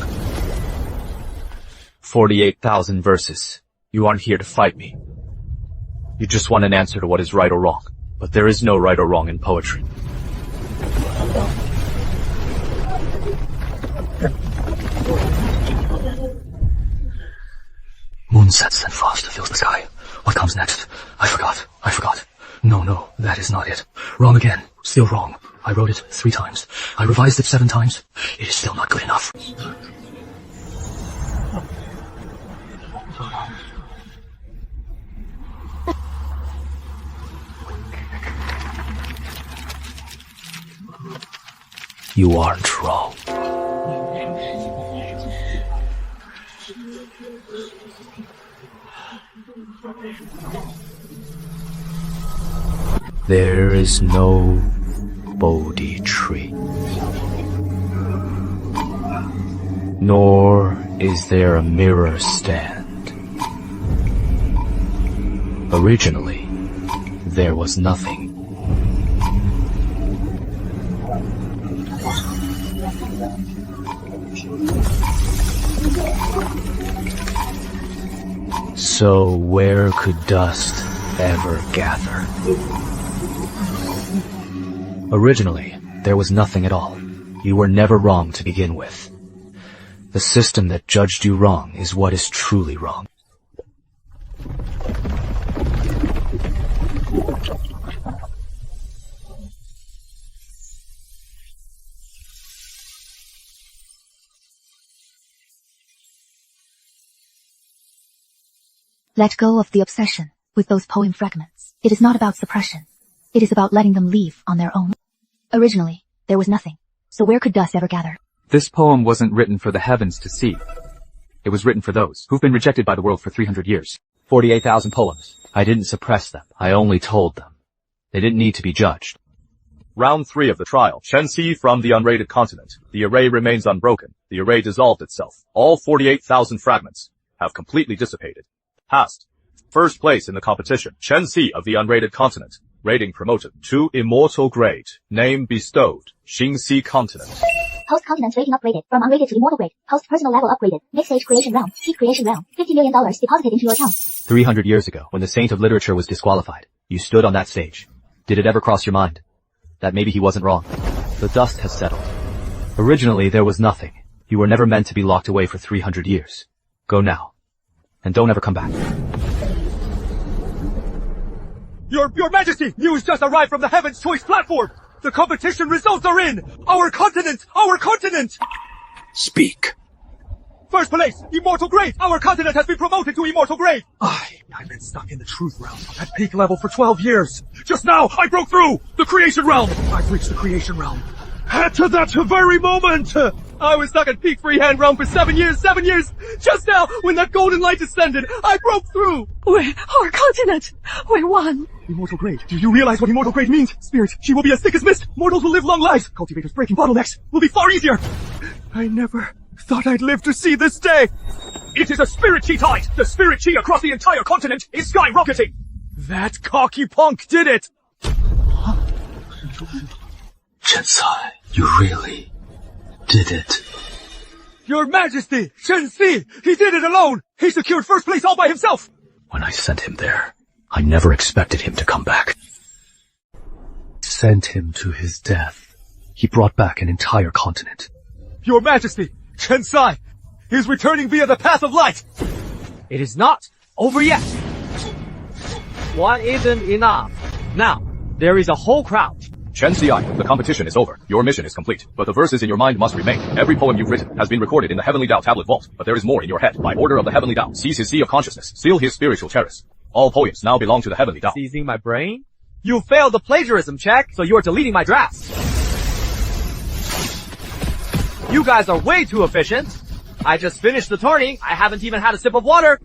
48,000 verses. You aren't here to fight me. You just want an answer to what is right or wrong. But there is no right or wrong in poetry. Moon sets and frost fills the sky. What comes next? I forgot. No, that is not it. Wrong again. Still wrong. I wrote it 3 times. I revised it 7 times. It is still not good enough. You aren't wrong. There is no Bodhi tree. Nor is there a mirror stand. Originally, there was nothing. So where could dust ever gather? Originally, there was nothing at all. You were never wrong to begin with. The system that judged you wrong is what is truly wrong. Let go of the obsession with those poem fragments. It is not about suppression. It is about letting them leave on their own. Originally, there was nothing. So where could dust ever gather? This poem wasn't written for the heavens to see. It was written for those who've been rejected by the world for 300 years. 48,000 poems. I didn't suppress them. I only told them. They didn't need to be judged. Round 3 of the trial. Chen Ci from the unrated continent. The array remains unbroken. The array dissolved itself. All 48,000 fragments have completely dissipated. Passed. First place in the competition. Chen Ci of the unrated continent. Rating promoted to Immortal grade. Name bestowed. Xingxi continent. Host continents rating upgraded from unrated to Immortal grade. Host personal level upgraded. Next stage creation round. Peak creation round. $50 million deposited into your account. 300 years ago, when the saint of literature was disqualified, you stood on that stage. Did it ever cross your mind that maybe he wasn't wrong? The dust has settled. Originally, there was nothing. You were never meant to be locked away for 300 years. Go now. And don't ever come back. Your Majesty! News just arrived from the Heaven's Choice platform! The competition results are in! Our continent! Our continent! Speak. First place, Immortal grade! Our continent has been promoted to Immortal grade! I've been stuck in the truth realm at peak level for 12 years. Just now, I broke through! The creation realm! I've reached the creation realm. At that very moment! I was stuck at peak freehand realm for 7 years! Just now, when that golden light descended, I broke through! Our continent! We won! Immortal grade. Do you realize what immortal grade means? Spirit, she will be as thick as mist. Mortals will live long lives. Cultivators breaking bottlenecks will be far easier. I never thought I'd live to see this day! It is a spirit chi tide! The spirit chi across the entire continent is skyrocketing! That cocky punk did it! Chen Ci, you really did it. Your Majesty! Chen Ci! He did it alone! He secured first place all by himself! When I sent him there, I never expected him to come back. Sent him to his death. He brought back an entire continent. Your Majesty! Chen Ci is returning via the path of light! It is not over yet. One isn't enough. Now, there is a whole crowd. Chen Ci, the competition is over. Your mission is complete. But the verses in your mind must remain. Every poem you've written has been recorded in the Heavenly Tao tablet vault. But there is more in your head. By order of the Heavenly Tao, seize his sea of consciousness. Seal his spiritual terrace. All poems now belong to the Heavenly Tao. Seizing my brain? You failed the plagiarism check, so you're deleting my drafts. You guys are way too efficient. I just finished the tourney. I haven't even had a sip of water.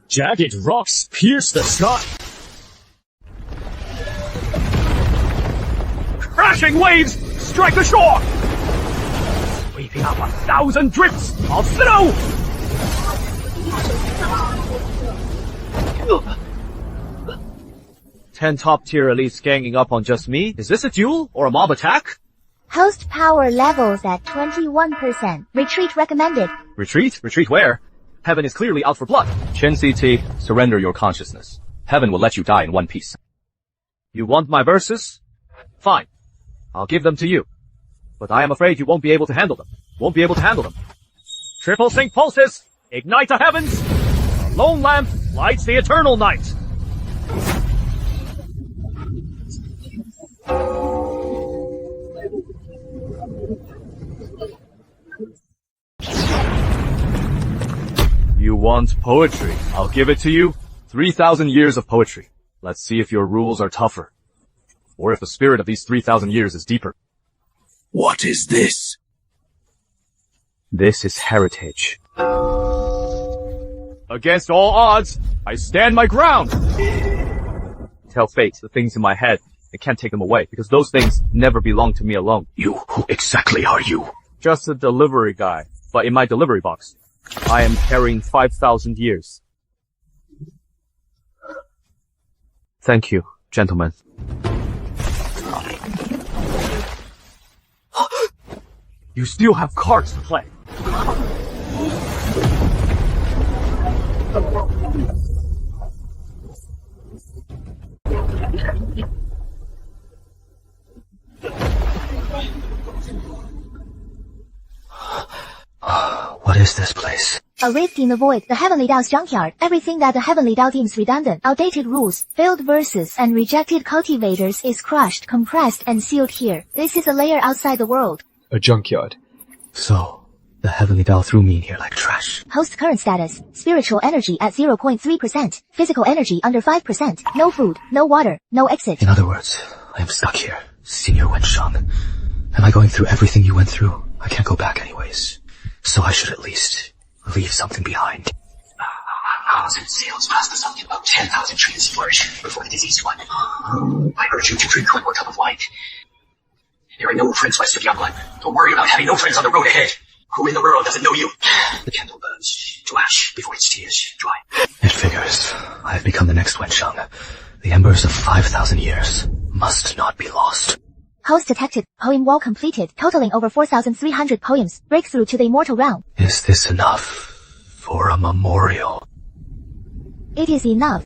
Jagged rocks pierce the sky. Crashing waves strike the shore. Sweeping up 1,000 drifts of snow. 10 top-tier elites ganging up on just me? Is this a duel or a mob attack? Host power levels at 21%. Retreat recommended. Retreat? Retreat where? Heaven is clearly out for blood. Chen Ci, surrender your consciousness. Heaven will let you die in one piece. You want my verses? Fine. I'll give them to you. But I am afraid you won't be able to handle them. Won't be able to handle them. Triple sync pulses. Ignite the heavens. A lone lamp lights the eternal night. You want poetry? I'll give it to you. 3,000 years of poetry. Let's see if your rules are tougher. Or if the spirit of these 3,000 years is deeper. What is this? This is heritage. Against all odds, I stand my ground. Tell fate the things in my head. I can't take them away, because those things never belong to me alone. You, who exactly are you? Just a delivery guy, but in my delivery box, I am carrying 5,000 years. Thank you, gentlemen. You still have cards to play. What is this place? A rift in the void, the Heavenly Dao's junkyard. Everything that the Heavenly Dao deems redundant, outdated rules, failed verses, and rejected cultivators is crushed, compressed, and sealed here. This is a layer outside the world. A junkyard. So, the Heavenly Dao threw me in here like trash. Host current status. Spiritual energy at 0.3%. Physical energy under 5%. No food, no water, no exit. In other words, I am stuck here. Senior Wenshang. Am I going through everything you went through? I can't go back anyways. So I should at least leave something behind. 1,000 sails past the sun, about 10,000 trees flourish before the diseased one. I urge you to drink one more cup of wine. There are no friends west of Yanglan. Don't worry about having no friends on the road ahead. Who in the world doesn't know you? The candle burns to ash before its tears dry. It figures. I have become the next Wenshang. The embers of 5,000 years must not be lost. Host detected. Poem wall completed, totaling over 4,300 poems. Breakthrough to the Immortal realm. Is this enough for a memorial? It is enough.